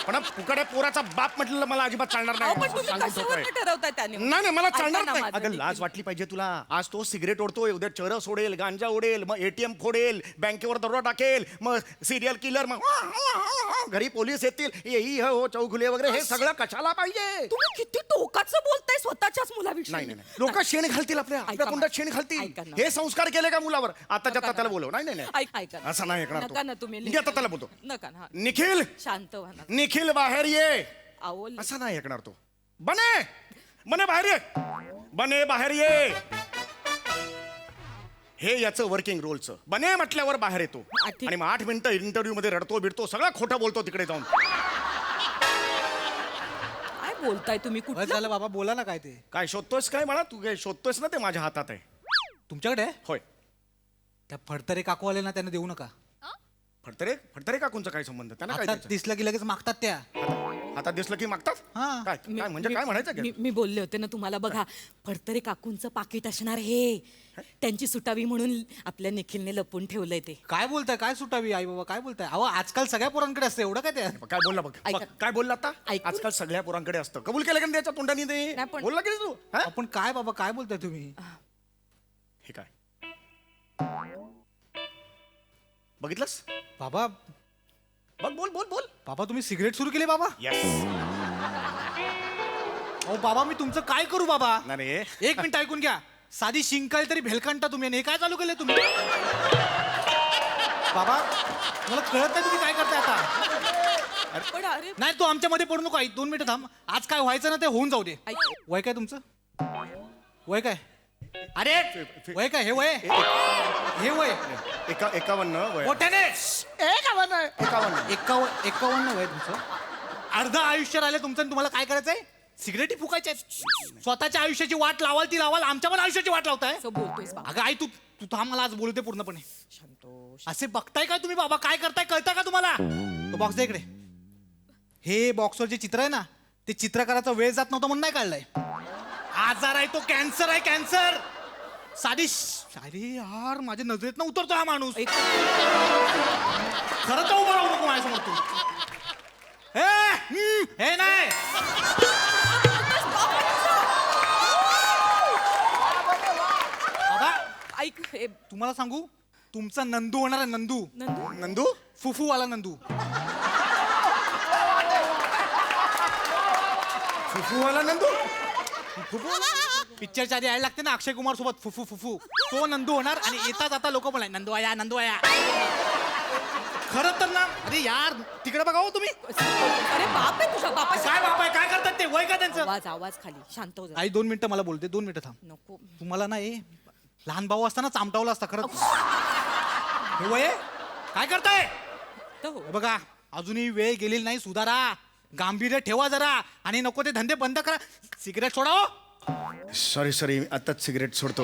Speaker 9: पण फुकड्या पोराचा बाप म्हटलेलं मला अजिबात चालणार
Speaker 10: अहो, पण
Speaker 9: नाही
Speaker 10: तुम्ही
Speaker 9: सांगून
Speaker 10: कशावर
Speaker 9: ठेवतोय.
Speaker 10: ठरवताय त्याने
Speaker 9: नाही मला
Speaker 10: ऐका
Speaker 9: चालणार
Speaker 10: ना
Speaker 9: नाही
Speaker 10: माझं
Speaker 9: अगं
Speaker 10: देखील.
Speaker 9: लाज वाटली पाहिजे तुला आज तो सिगरेट ओढतोय उद्या चरस ओढेल गांजा ओढेल मग एटीएम फोडेल बँकेवर दरोडा टाकेल मग सिरियल किलर मग घरी पोलीस येतील येई हो चौघुले वगैरे हे सगळं कशाला पाहिजे
Speaker 10: तुम्ही किती टोकाचं बोलताय स्वतःच्याच मुलाविषयी
Speaker 9: नाही नाही लोक शेण घालतील आपल्या कुंडात शेण घालतील
Speaker 10: ऐका ना.
Speaker 9: हे संस्कार केले का मुलावर आताच्या आता त्याला बोलव नाही नाही नाही
Speaker 10: ऐका ना.
Speaker 9: असं नाही ऐकणार
Speaker 10: नका ना
Speaker 9: तो.
Speaker 10: तुम्ही
Speaker 9: मी आता त्याला बोलतो
Speaker 10: नका ना
Speaker 9: निखिल
Speaker 10: शांत व्हा ना
Speaker 9: निखिल बाहेर ये
Speaker 10: अहो
Speaker 9: असं नाही ऐकणार तो बने बने बाहेर ये बने बाहेर ये हे याचं वर्किंग रोलचं बने म्हटल्यावर बाहेर येतो
Speaker 10: ठीक.
Speaker 9: आणि मग 8 मिनिटं इंटरव्ह्यू मध्ये रडतो बिडतो सगळं खोटं बोलतो तिकडे जाऊन
Speaker 10: काय बोलताय तुम्ही
Speaker 3: बस
Speaker 10: कुठलं
Speaker 3: झालं बाबा बोला ना काय ते
Speaker 9: काय शोधतोयस काय मला तू काय शोधतोयस ना ते माझ्या हातात आहे
Speaker 3: तुमच्याकडे आहे?
Speaker 9: होय
Speaker 3: त्या फडतरे काकू आले ना त्यांना देऊ नका
Speaker 9: फडतरे फडतरे काकूंचा काय संबंध त्यांना काय
Speaker 3: आता
Speaker 9: द्यायचं?
Speaker 3: दिसलं की लगेच मागतात त्या
Speaker 9: हातात दिसलं की मागतात
Speaker 3: हा.
Speaker 9: काय काय म्हणजे काय म्हणायचं काय?
Speaker 10: मी बोलले होते ना तुम्हाला बघा फडतरे काकूंचं पाकिट असणार हे त्यांची सुटावी म्हणून आपल्या निखिलने लपून ठेवलंय ते
Speaker 3: काय बोलताय काय सुटावी आई बाबा काय बोलताय अहो आजकाल सगळ्या पोरांकडे असतं एवढं काय ते
Speaker 9: काय बोलला बघ
Speaker 10: ऐका.
Speaker 9: बघ, काय बोलला आता
Speaker 10: ऐकून-
Speaker 9: आजकाल सगळ्या पोरांकडे असतं कबूल केलं का नाही त्याच्या तोंडाने ते
Speaker 10: नाही, पण-
Speaker 9: बोलला की नाही तू हा?
Speaker 3: आपण काय बाबा काय बोलताय तुम्ही
Speaker 9: हे काय बघितलंस
Speaker 3: बाबा
Speaker 9: बघ बोल बोल बोल
Speaker 3: बाबा तुम्ही सिगरेट सुरू केली बाबा
Speaker 9: येस
Speaker 3: अहो बाबा मी तुमचं काय करू बाबा
Speaker 9: नाही
Speaker 3: एक मिनिट ऐकून घ्या साधी शिंकाळी तरी भेलकांटा तुम्ही आणि हे काय चालू केलंय तुम्ही बाबा मला कळत नाही तुम्ही काय करताय आता
Speaker 10: पण अरे
Speaker 3: नाही तू आमच्यामध्ये पडू नको आई 2 मिनिटं थांब आज काय व्हायचं ना ते होऊन जाऊ दे
Speaker 10: ऐक.
Speaker 3: वय काय तुमचं वय काय अरे वय काय हे वय हे वय
Speaker 9: 51 वय
Speaker 3: मोठ्याने
Speaker 9: 51
Speaker 3: 51 वय तुमचं अर्ध आयुष्य राहिले तुमचं आणि तुम्हाला काय करायचंय सिगरेटी फुकायच्या स्वतःच्या आयुष्याची वाट लावाल ती लावाल आमच्या पण आयुष्याची वाट लावताय
Speaker 10: असं बोलतोयस बाबा
Speaker 3: अगं आई तू तू थांब मला आज बोलते पूर्णपणे असे बघताय काय तुम्ही बाबा काय करताय कळतं का तुम्हाला तो बॉक्स दे इकडे हे बॉक्सवर जे चित्र आहे ना ते चित्रकाराचा वेळ जात नव्हता म्हणून नाही काढलाय आजार आहे तो कॅन्सर आहे कॅन्सर अरे यार माझ्या नजरेत ना उतरतो हा माणूस खरं तर उभं राहू नको माझ्यासमोर तू हे नाही बाबा
Speaker 10: ऐक हे
Speaker 3: तुम्हाला सांगू तुमचा नंदू होणार आहे नंदू
Speaker 10: नंदू
Speaker 9: नंदू
Speaker 3: फुफूवाला नंदू
Speaker 9: फुफूवाला नंदू
Speaker 3: पिक्चरच्या आधी यायला लागते ना अक्षय कुमार सोबत फुफू फुफू तो नंदू होणार आणि येता जाता लोक बोलाय नंदू आया नंदू आया खरं तर ना अरे यार तिकडे बघा हो तुम्ही
Speaker 10: अरे बाप आहे तुझा बापा
Speaker 3: काय बाप आहे काय करतात ते वय का त्यांचं
Speaker 10: आवाज आवाज खाली शांत हो जरा.
Speaker 3: आई 2 मिनिटं मला बोलते 2 मिनिटं थांब
Speaker 10: नको
Speaker 3: तुम्हाला ना हे लहान भाऊ असताना चामटावला असता खरं हे वय आहे? काय करताय
Speaker 10: तर हो
Speaker 3: हे बघा अजूनही वेळ गेलेली नाही सुधारा गांभीर्य ठेवा जरा आणि नको ते धंदे बंद करा सिगरेट सोडा हो.
Speaker 9: सॉरी आताच सिगरेट सोडतो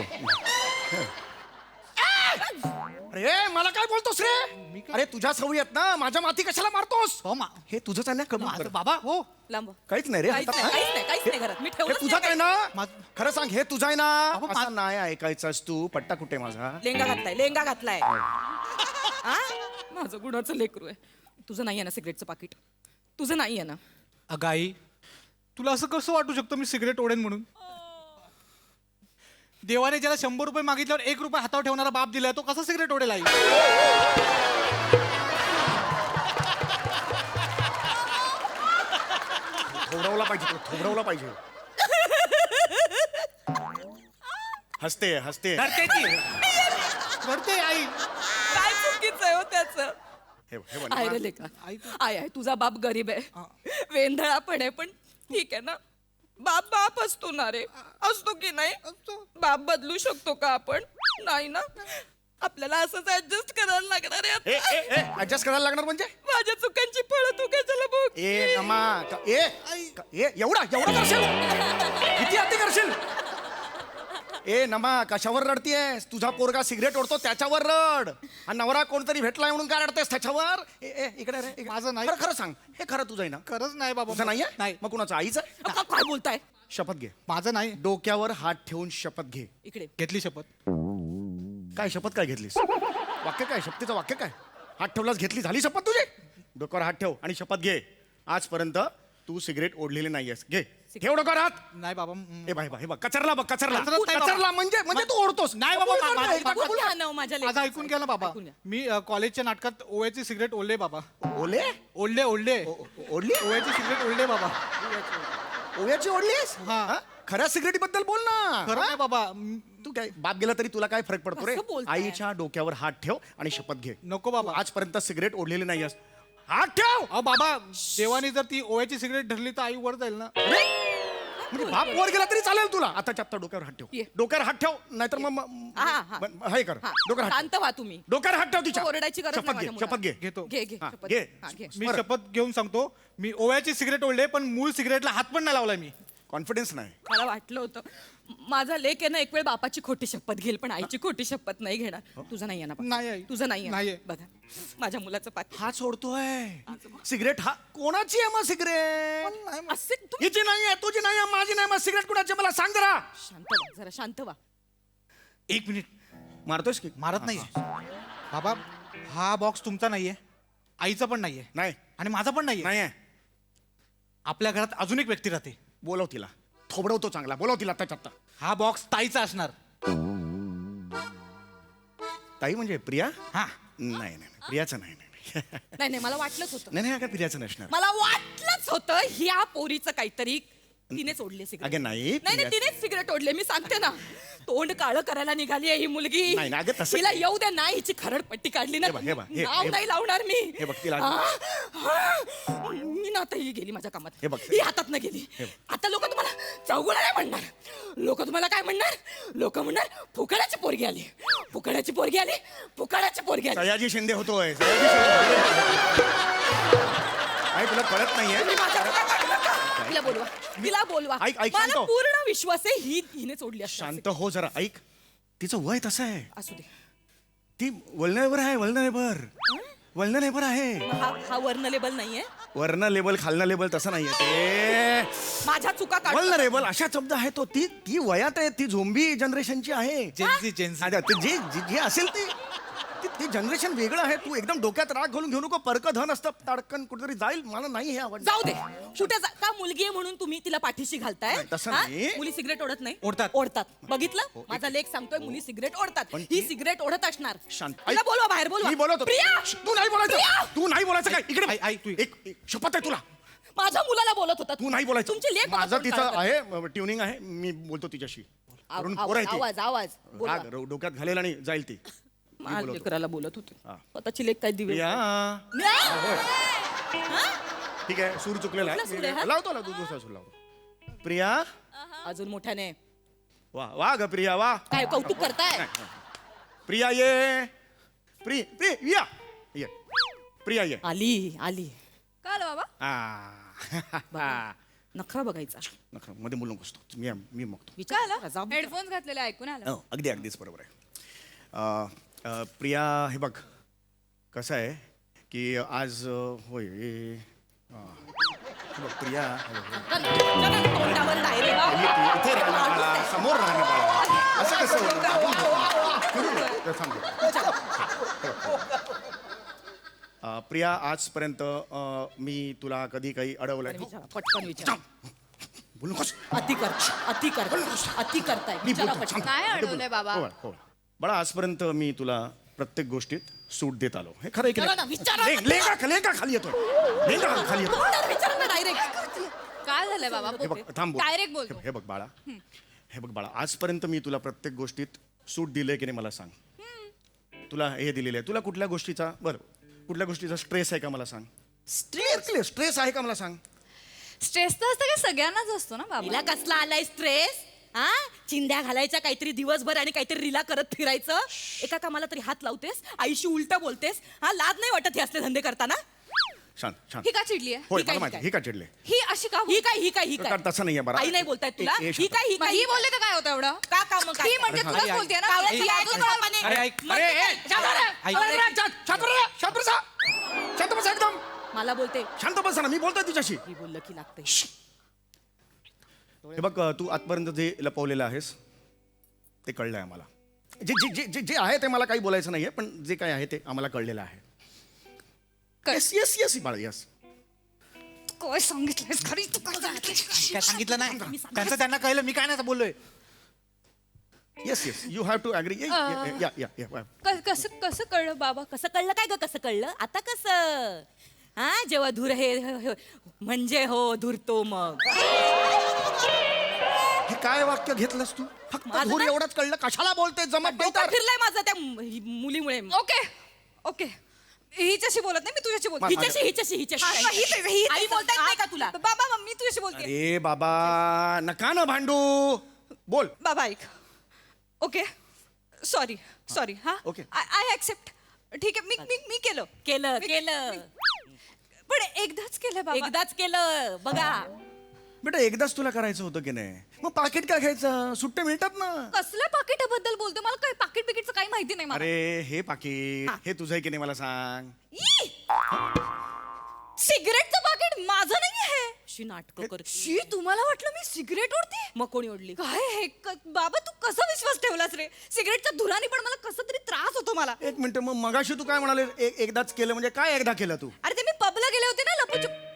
Speaker 9: अरे मला काय बोलतोस रे अरे तुझ्या सवयी आहेत ना माझ्या माती कशाला मारतोस
Speaker 3: हो
Speaker 9: हे तुझंच आहे ना कबूल कर.
Speaker 3: माझं बाबा हो
Speaker 10: लांब
Speaker 9: काहीच नाही रे
Speaker 10: काहीच
Speaker 9: हातात,
Speaker 10: नाही,
Speaker 9: हा?
Speaker 10: काहीच नाही, काहीच नाही घरात. मी
Speaker 9: हे
Speaker 10: ठेवलंच
Speaker 9: तुझंच आहे
Speaker 10: नाही
Speaker 9: ना खरं सांग हे तुझं आहे ना
Speaker 3: अहो,
Speaker 9: असं नाही ऐकायचंस तू पट्टा कुठे माझा
Speaker 10: लेंगा घातलाय हा माझं गुणाचं लेकरू आहे तुझं नाहीये ना सिगरेटचं पाकिट तुझं नाहीये ना
Speaker 3: अगं आई तुला असं कसं वाटू शकतं मी सिगरेट ओढेन म्हणून देवाने ज्याला 100 रुपये मागितल्यावर 1 रुपये हातावर ठेवणारा बाप दिलाय तो कसा सिगरेट ओढेल आई
Speaker 9: थोडवला पाहिजे थोडवला पाहिजे हसते
Speaker 3: रडते ती रडते आई
Speaker 10: काय चुकीचं आहे हो त्याचं
Speaker 9: हे बघ,
Speaker 10: आहे रे लेका
Speaker 3: आई
Speaker 10: आहे तुझा बाप गरीब आहे वेंधळा पण आहे पण ठीक आहे ना बाप बाप असतो ना रे असतो की नाही बाप बदलू शकतो का आपण नाही ना आपल्याला असंच ऍडजस्ट करायला लागणार आहे आता.
Speaker 9: ऍडजस्ट करायला लागणार म्हणजे
Speaker 10: माझ्या चुकांची फळं तू कशाला बघ
Speaker 9: ए नमा एवढा करशील किती अति करशील ए नमा कशावर रडतीयस तुझा पोरगा सिगरेट ओढतो त्याच्यावर रड आणि नवरा कोणतरी भेटलाय म्हणून काय रडतेस त्याच्यावर इकडे रे
Speaker 3: माझं नाही.
Speaker 9: खरं सांग हे खरं तुझं आहे ना
Speaker 3: खरंच नाही बाबा
Speaker 9: तुझं नाहीये
Speaker 3: नाही
Speaker 9: मग कुणाचं आईचं आहे?
Speaker 10: काय बोलताय
Speaker 9: शपथ घे
Speaker 3: माझं नाही
Speaker 9: डोक्यावर हात ठेवून शपथ घे
Speaker 10: इकडे
Speaker 3: घेतली शपथ
Speaker 9: काय शपथ काय घेतलीस वाक्य काय शपथीचं वाक्य काय हात ठेवलास घेतली झाली शपथ तुझी डोक्यावर हात ठेव आणि शपथ घे आजपर्यंत तू सिगरेट ओढलेली नाहीयेस. घे ठेव डोक्यावर हात.
Speaker 3: नाही बाबा
Speaker 9: हे बघ कचरला बघ कचरला
Speaker 3: कचरत नाही बाबा.
Speaker 9: कचरला म्हणजे तू ओढतोस.
Speaker 3: नाही बाबा,
Speaker 9: बोल ना, एकदा
Speaker 10: बघून
Speaker 9: बोल
Speaker 10: घ्या
Speaker 9: ना.
Speaker 10: ना माझ्या
Speaker 3: माझं
Speaker 10: लेकराचं.
Speaker 3: ऐकून घ्या ना बाबा.
Speaker 10: ऐकून घ्या.
Speaker 3: मी कॉलेजच्या नाटकात ओव्याची सिगरेट ओढले बाबा.
Speaker 9: ओले
Speaker 3: ओढले ओढले
Speaker 9: ओढली
Speaker 3: ओव्याची सिगरेट ओढले बाबा.
Speaker 9: ओव्याची ओढलीस.
Speaker 3: हा.
Speaker 9: हा? खऱ्या सिगरेटी बद्दल बोल ना.
Speaker 3: खरं नाही बाबा.
Speaker 9: तू काय बाप गेला तरी तुला काय फरक पडतो रे.
Speaker 10: कसं बोलताय?
Speaker 9: आईच्या डोक्यावर हात ठेव आणि शपथ घे.
Speaker 3: नको बाबा.
Speaker 9: तू आजपर्यंत सिगरेट ओढलेली नाहीयेस. हात ठेव.
Speaker 3: अहो बाबा, देवाने जर ती ओव्याची सिगरेट धरली तर आई वर जाईल ना.
Speaker 9: म्हणजे बाप वर गेला तरी चालेल तुला. आताच्या आत्ता डोक्यावर हात ठेव.
Speaker 10: ये.
Speaker 9: डोक्यावर हात ठेव नाहीतर मग
Speaker 10: हा, हा.
Speaker 9: हे कर.
Speaker 10: हा,
Speaker 9: डोक्यावर हात
Speaker 10: शांत व्हा तुम्ही.
Speaker 9: ठेव. डोक्यावर हात ठेव तिच्या.
Speaker 10: ओरडायची गरज
Speaker 9: शपथ
Speaker 10: नाही
Speaker 9: घे
Speaker 10: माझ्या
Speaker 9: शपथ घे.
Speaker 3: घेतो.
Speaker 10: घे घे
Speaker 9: हा,
Speaker 10: शपथ
Speaker 9: घे.
Speaker 10: घे. हा, घे.
Speaker 3: मी शपथ घेऊन सांगतो, मी ओव्याची सिगरेट ओढले पण मूळ सिगरेटला हात पण नाही लावलाय मी.
Speaker 9: कॉन्फिडन्स नाही.
Speaker 10: मला वाटलं होतं माझा लेक आहे ना एक वेळ बापाची खोटी शपथ घेईल पण आईची खोटी शपथ नाही घेणार. तुझं नाही आहे ना
Speaker 3: नाही आई.
Speaker 10: तुझं नाही
Speaker 3: नाहीये.
Speaker 10: आहे बघा माझ्या मुलाचं पाठ
Speaker 9: हा सोडतोय सिगरेट. हा कोणाची आहे मग सिगरेट.
Speaker 10: असे तुम्ही
Speaker 9: हिची नाही आहे तुझी नाही आहे माझी नाही. मग सिगरेट कुणाची मला सांग जरा.
Speaker 10: शांत व्हा जरा शांत व्हा.
Speaker 3: एक मिनिट.
Speaker 9: मारतोयस की
Speaker 3: मारत नाहीये बाबा. हा बॉक्स तुमचा नाहीये, आईचा पण नाहीये
Speaker 9: नाही
Speaker 3: आणि माझा पण नाहीये.
Speaker 9: नाही आहे.
Speaker 3: आपल्या घरात अजून एक व्यक्ती राहते.
Speaker 9: बोलव तिला. थोबडवतो चांगला. बोलव तिला त्याच्यात.
Speaker 3: हा बॉक्स ताईचा असणार.
Speaker 9: ताई म्हणजे प्रिया.
Speaker 3: हा.
Speaker 9: नाही नाही प्रियाचं नाही नाही
Speaker 10: नाही नाही मला वाटलंच होतं.
Speaker 9: नाही नाही प्रियाचं नसणार.
Speaker 10: मला वाटलंच होतं ह्या पोरीचं काहीतरी तिनेच ओढले सिगरेट.
Speaker 9: अगं नाही,
Speaker 10: नाही नाही
Speaker 9: प्रिया-
Speaker 10: तिनेच सिगरेट ओढले. मी सांगते ना तोंड काळं करायला निघाली आहे ही मुलगी.
Speaker 9: नाही ना, अगं तसं-
Speaker 10: तिला येऊ द्या नाही हिची खरड पट्टी काढली ना
Speaker 9: हे बघ, हे बघ, हे-
Speaker 10: नाव
Speaker 9: हे-
Speaker 10: नाही लावणार मी.
Speaker 9: हे बघ, तिला-
Speaker 10: मी ना आता ही गेली माझ्या कामात.
Speaker 9: हे बघ.
Speaker 10: ही हातात न गेली. आता लोक तुम्हाला चौगुणा नाही म्हणणार. लोक तुम्हाला काय म्हणणार. लोक म्हणणार फुकड्याची पोरगी आली. फुकड्याची पोरगी आली. फुकड्याची पोरगी आली.
Speaker 9: सयाजी शिंदे होतोय. सयाजी शिंदे. आई तुला कळत नाहीये.
Speaker 10: तुम्ही माझ्या मुलाला काढू नका. तिला बोलवा. तिला बोलवा.
Speaker 9: ऐक, ऐक, शांत
Speaker 10: मला
Speaker 9: हो.
Speaker 10: पूर्ण विश्वास आहे हिने सोडली असणार.
Speaker 9: शांत हो जरा. ऐक तिचं वय तसं आहे.
Speaker 10: असू दे.
Speaker 9: ती वल्नरेबल आहे. वल्नरेबल आहे.
Speaker 10: हा वर्ण लेबल नाहीये.
Speaker 9: वर्ण लेबल खालना लेबल तसं नाहीये ते.
Speaker 10: माझ्या चुका काढ.
Speaker 9: वल्नरेबल अशा शब्द आहे तो. ती वयात आहे. ती झोंबी जनरेशनची आहे.
Speaker 3: जेन्झी
Speaker 9: अच्छा, ते जे असेल ते जनरेशन वेगळं आहे. तू एकदम डोक्यात राग घालून घेऊ नको. परक धन असतं ताडकन कुठेतरी जाईल. मला नाही हे आवडलं.
Speaker 10: जाऊ दे. कुठे का मुलगी आहे म्हणून तुम्ही तिला पाठीशी घालताय.
Speaker 9: नाही, तसं
Speaker 10: हा?
Speaker 9: नाही.
Speaker 10: मुली सिगरेट ओढत नाही.
Speaker 3: ओढतात.
Speaker 10: ओढतात. बघितलं माझा लेख सांगतोय मुली सिगरेट ओढतात.
Speaker 9: पण
Speaker 10: ही
Speaker 9: ती-
Speaker 10: सिगरेट ओढत असणार.
Speaker 9: शांत.
Speaker 10: तिला बोलवा बाहेर बोलवा.
Speaker 9: मी बोलवतो.
Speaker 10: प्रिया
Speaker 9: तू नाही बोलायचं.
Speaker 10: प्रिया!
Speaker 9: तू नाही बोलायचं काय. इकडे
Speaker 3: आई, तू-
Speaker 9: एक शपथ आहे तुला.
Speaker 10: माझ्या मुलाला बोलत होता.
Speaker 9: तू नाही बोलायचं.
Speaker 10: तुमची लेख
Speaker 9: माझं तिचं आहे ट्युनिंग आहे. मी बोलतो तिच्याशी. वरून पोरं आहे ती.
Speaker 10: आवाज आवाज बोलवा.
Speaker 9: राग डोक्यात घालेल आणि जाईल ती. मी
Speaker 10: माझ्या
Speaker 9: बोलवतो.
Speaker 10: लेकराला बोलत होते.
Speaker 9: हा.
Speaker 10: स्वतःची लेख काय दिवे.
Speaker 9: प्रिया.
Speaker 10: नाही.
Speaker 9: ठीक आहे सूर चुकलेला
Speaker 10: कुठला सूर आहे,
Speaker 9: आहे.
Speaker 10: हा?
Speaker 9: लावतो दुसरा सूर लावतो. प्रिया.
Speaker 10: अजून मोठ्याने
Speaker 9: वा वा ग प्रिया वा.
Speaker 10: काय कौतुक करताय.
Speaker 9: प्रिया ये. प्रिया ये. प्रिया ये.
Speaker 10: आली आली.
Speaker 6: काल बाबा
Speaker 9: आ.
Speaker 10: नखरा बघायचा.
Speaker 9: नका मध्ये बोलू नकोस तू. मी बघतो.
Speaker 10: विचार
Speaker 6: काय
Speaker 10: करा, जाऊ दे.
Speaker 6: हेडफोन्स घातलेले ऐकून आलं.
Speaker 9: हो अगदीच बरोबर आहे. प्रिया हे बघ कसं आहे की आज होय हे बघ प्रिया
Speaker 10: तोंडावर डायरेक्ट
Speaker 9: इथे राहणार बाळा, समोर राहणार बाळा. असं कसं होतं? फिरू दे, तर थांब दे. प्रिया आजपर्यंत मी तुला कधी काही अडवलंय.
Speaker 10: पटकन विचार.
Speaker 9: बोलू नकोस.
Speaker 10: अति करताय
Speaker 9: मी
Speaker 10: विचारा
Speaker 9: बोलतो,
Speaker 10: पटकन.
Speaker 9: थांब.
Speaker 6: काय अडवलंय बाबा.
Speaker 9: हो बाळा आजपर्यंत मी तुला प्रत्येक गोष्टीत सूट देत आलो. हे खरं आहे की
Speaker 10: विचारा
Speaker 9: नाही?
Speaker 10: ना, विचारा ना.
Speaker 9: लेंगा खाली येतोय. लेंगा खाली येतोय.
Speaker 10: तोंडावर विचारा ना डायरेक्ट.
Speaker 6: काय झालंय बाबा.
Speaker 9: हे बघ थांब बोल.
Speaker 6: डायरेक्ट बोलतो.
Speaker 9: हे बघ बाळा आजपर्यंत मी तुला प्रत्येक गोष्टीत सूट दिलंय की नाही मला सांग. तुला हे दिलेलं आहे. तुला कुठल्या गोष्टीचा स्ट्रेस आहे का मला सांग. स्ट्रेस आहे का मला सांग.
Speaker 6: स्ट्रेस तर असतं का सगळ्यांनाच असतो ना बाबा.
Speaker 10: तिला कसला आलाय स्ट्रेस. हा चिंध्या घालायच्या काहीतरी दिवसभर आणि काहीतरी रिला करत फिरायचं. एका कामाला तरी हात लावतेस. आईशी उलट बोलतेस. हा लाज नाही वाटत हे असले धंदे करताना.
Speaker 9: शांत
Speaker 6: ही का चिडली आहे.
Speaker 9: होय
Speaker 10: ही काय,
Speaker 9: मला माहिती. ही का चिडले.
Speaker 6: ही अशी का
Speaker 10: ही काय
Speaker 9: तसं नाहीये बरं.
Speaker 10: आई नाही बोलतायत तुला.
Speaker 9: ए,
Speaker 10: ही काय
Speaker 6: ही बोलले तर काय होतं एवढं.
Speaker 10: का काम
Speaker 6: ही म्हणजे
Speaker 3: अरे,
Speaker 6: तुलाच
Speaker 3: आई,
Speaker 6: बोलते ना.
Speaker 10: कावळ्याची
Speaker 6: ही
Speaker 10: आई
Speaker 6: अजून
Speaker 10: बापाने-
Speaker 3: अरे ऐक.
Speaker 10: मग-
Speaker 9: शांत बसा एकदम.
Speaker 10: मला बोलते.
Speaker 9: शांत बसा ना मी बोलतोय तिच्याशी.
Speaker 10: ही बोललं की लागते.
Speaker 9: हे बघ तू आजपर्यंत जे लपवलेलं आहेस ते कळलंय आम्हाला. जे आहे ते मला काही बोलायचं नाहीये पण जे काय आहे ते आम्हाला कळलेलं आहे. येस बाळा येस.
Speaker 8: काय सांगितलंयस खरी तू काय
Speaker 3: काय सांगितलं नाही त्यांचं त्यांना कळलं मी काय नाही बोललोय
Speaker 9: yes yes you have to agree
Speaker 10: कसं कसं कळलं बाबा कसं कळलं काय ग कसं कळलं आता कसं हा जेव्हा धूर म्हणजे हो धुरतो मग
Speaker 9: हे काय वाक्य घेतलंस तू फक्त
Speaker 10: माझं
Speaker 9: धूर
Speaker 10: ना-
Speaker 9: एवढंच कळलं कशाला बोलते जमत नाही
Speaker 10: डोकं
Speaker 9: तर
Speaker 10: फिरलंय माझं त्या मुलीमुळे
Speaker 8: ओके ओके हिच्याशी बोलत नाही मी तुझ्याशी बोलते
Speaker 10: हिच्याशी आई बोलतायत नाही का तुला
Speaker 8: बाबा मी तुझ्याशी बोलते
Speaker 9: अरे बाबा नका ना भांडू बोल
Speaker 8: बाबा ऐक ओके सॉरी सॉरी हा
Speaker 9: Okay.
Speaker 8: आय ऍक्सेप्ट ठीक आहे मी केलं
Speaker 10: केलं
Speaker 8: पण एकदाच केलं बाबा
Speaker 10: एकदाच केलं बघा
Speaker 9: बेटा एकदाच तुला करायचं होतं की नाही मग पाकिट काय घ्यायचं सुट्टे मिळतात ना
Speaker 8: कसल्या पाकिटाबद्दल बोलते मला काय पाकिट बिकिटचं काही माहिती नाही मला
Speaker 9: अरे हे पाकिट हे तुझं आहे की नाही मला सांग
Speaker 8: सिगरेटचं पाकिट माझं नाही आहे
Speaker 10: शी नाटकं करते
Speaker 8: शी तुम्हाला वाटलं मी सिगरेट ओढते
Speaker 10: मग कोणी ओढली
Speaker 8: काय हे बाबा तू कसा विश्वास ठेवलास रे सिगरेटच्या धुराने पण मला कसा तरी त्रास होतो मला
Speaker 9: एक मिनिट मग मगाशी तू काय म्हणाले एकदाच केलं म्हणजे काय एकदा केलं तू
Speaker 8: अरे ते मी पबला गेले होते ना लपूचूप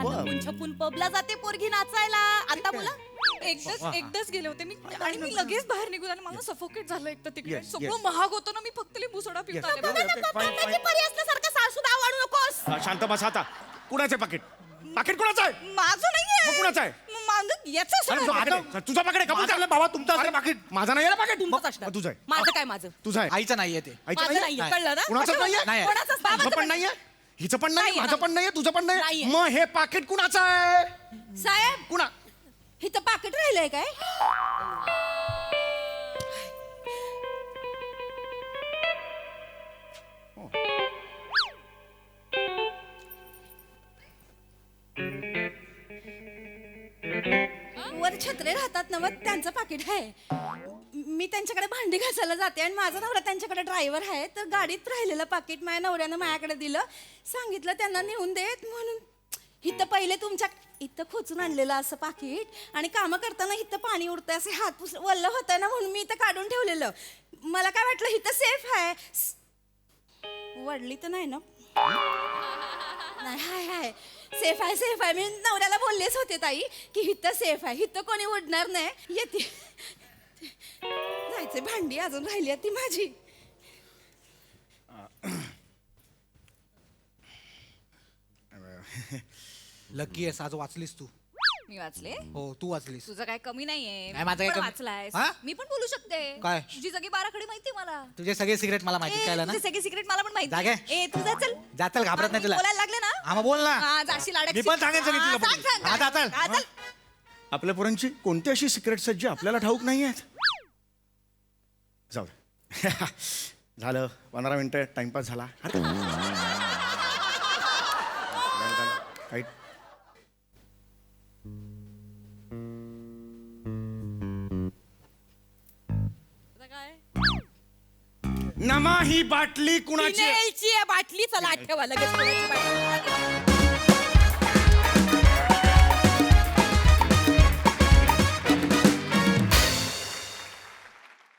Speaker 10: लपून छपून पबला जाते पोरगी नाचायला आता बोला
Speaker 8: एकदाच गेले होते मी आणि मी लगेच बाहेर निघून आणि मला सफोकेट झालं एक तर तिकडे
Speaker 9: Yes,
Speaker 8: सगळं
Speaker 9: yes.
Speaker 8: महाग होतं ना मी फक्त लिंबू सोडा पिऊन
Speaker 9: Yes.
Speaker 8: आले
Speaker 9: Okay, okay, fine, fine.
Speaker 10: परी असल्यासारखं सासूदा वाढू नकोस
Speaker 9: शांत बस आता कुणाचे पाकिट पाकिट कुणाचं आहे
Speaker 8: माझं नाहीये
Speaker 9: मग कुणाचं आहे
Speaker 8: माझं याचं
Speaker 9: अरे, तुझा पाकिट आहे, कबूल कर.
Speaker 3: बाबा तुमचं
Speaker 9: अरे,
Speaker 3: असेल पाकिट
Speaker 9: माझा नाही आहे ना पाकिट
Speaker 10: तुमचंच असणार.
Speaker 9: मग तुझं आहे
Speaker 10: माझं काय माझं
Speaker 9: तुझं आहे
Speaker 3: आईचं नाहीये ते
Speaker 9: आईचं
Speaker 10: माझं
Speaker 9: नाहीये?
Speaker 10: नाहीये कळलं ना
Speaker 9: कुणाचंच नाहीये?
Speaker 3: नाही आहे.
Speaker 10: कोणाचंच
Speaker 9: तुझं
Speaker 10: बाबाचं
Speaker 9: पण नाहीये हिचं पण नाही
Speaker 10: नाहीये,
Speaker 9: माझं पण नाहीये तुझं पण नाही
Speaker 10: नाहीये.
Speaker 9: मग हे पाकिट कुणाचं आहे
Speaker 8: साहेब
Speaker 9: कुणा
Speaker 8: इथं पाकिट राहिलंय काय वर छत्रे राहतात ना मग त्यांचं पाकिट आहे मी त्यांच्याकडे भांडी घासायला जाते आणि माझा नवरा त्यांच्याकडे ड्रायव्हर आहे तर गाडीत राहिलेलं पाकिट माझ्या नवऱ्यानं माझ्याकडे दिलं सांगितलं त्यांना नेऊन देत म्हणून इथं पहिले तुमच्या इथं खोचून आणलेलं असं पाकिट आणि कामं करताना इथं पाणी उडतंय असे हात वल्ल होतं ना म्हणून मी इथं काढून ठेवलेलं मला काय वाटलं इथं सेफ आहे वडली तर नाही ना नाही हाय हाय सेफ आहे मी नवऱ्याला बोललेच होते ताई की हिथं सेफ आहे हिथं कोणी उडणार नाही येते जायचे भांडी अजून राहिली आहे ती माझी
Speaker 3: लकी आहेस आज वाचलीस तू
Speaker 8: मी वाचले
Speaker 3: हो तू वाचलीस
Speaker 8: तुझं काय कमी नाहीये
Speaker 3: नाही, माझं काय
Speaker 8: पण
Speaker 3: कमी-
Speaker 8: वाचलायस
Speaker 3: हा?
Speaker 8: मी पण बोलू शकते
Speaker 3: काय?
Speaker 8: तुझी सगळी बाराखडी माहिती मला
Speaker 3: तुझे सगळे सिगरेट मला माहिती कळलं ना
Speaker 8: तुझे सगळे सिक्रेट मला पण माहिती
Speaker 3: जागे?
Speaker 8: ए तू जा चल
Speaker 3: जाचल घाबरत नाही
Speaker 8: मी
Speaker 3: तुला
Speaker 8: बोलायला लागले ना
Speaker 3: हा मग बोल ना
Speaker 8: हा, जाशील अडकशील.
Speaker 3: मी पण सांगेन सगळी
Speaker 8: हा,
Speaker 3: तुला
Speaker 8: सांग, सांग,
Speaker 3: हा,
Speaker 8: सांग.
Speaker 3: चल.
Speaker 8: हा, चल.
Speaker 9: आपल्या पोरांची कोणती अशी सिक्रेट सज्ज आपल्याला ठाऊक नाही आहेत जाऊ दे. झालं 15 मिनिटं टाइमपास झाला अरे. काही
Speaker 8: आता काय
Speaker 9: नमा ही बाटली कुणाची आहे?
Speaker 10: फिनेलची आहे बाटली चला आठवा लगेच कोणाची बाटली.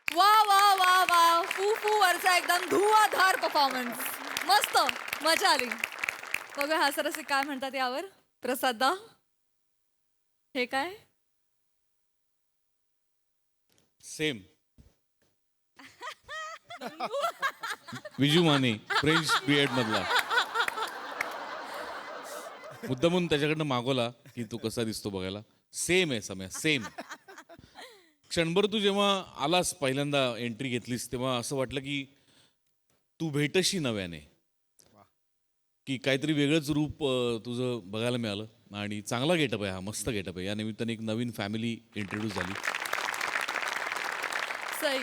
Speaker 6: वा वा वा वा फू फू वरचा एकदम धुवाधार परफॉर्मन्स मस्त मजा आली बघा हा सरसे काय म्हणतात यावर प्रसादा हे काय
Speaker 7: same Viju Mane French period मधला मुद्दामून त्याच्याकडनं मागवला की तू कसा दिसतो बघायला सेम आहे समय सेम क्षणभर तू जेव्हा आलास पहिल्यांदा एंट्री घेतलीस तेव्हा असं वाटलं की तू भेटशी नव्याने की काहीतरी वेगळंच रूप तुझं बघायला मिळालं आणि चांगला गेटअप आहे हा मस्त गेटअप आहे या निमित्ताने एक नवीन फॅमिली इंट्रोड्यूस झाली
Speaker 6: सई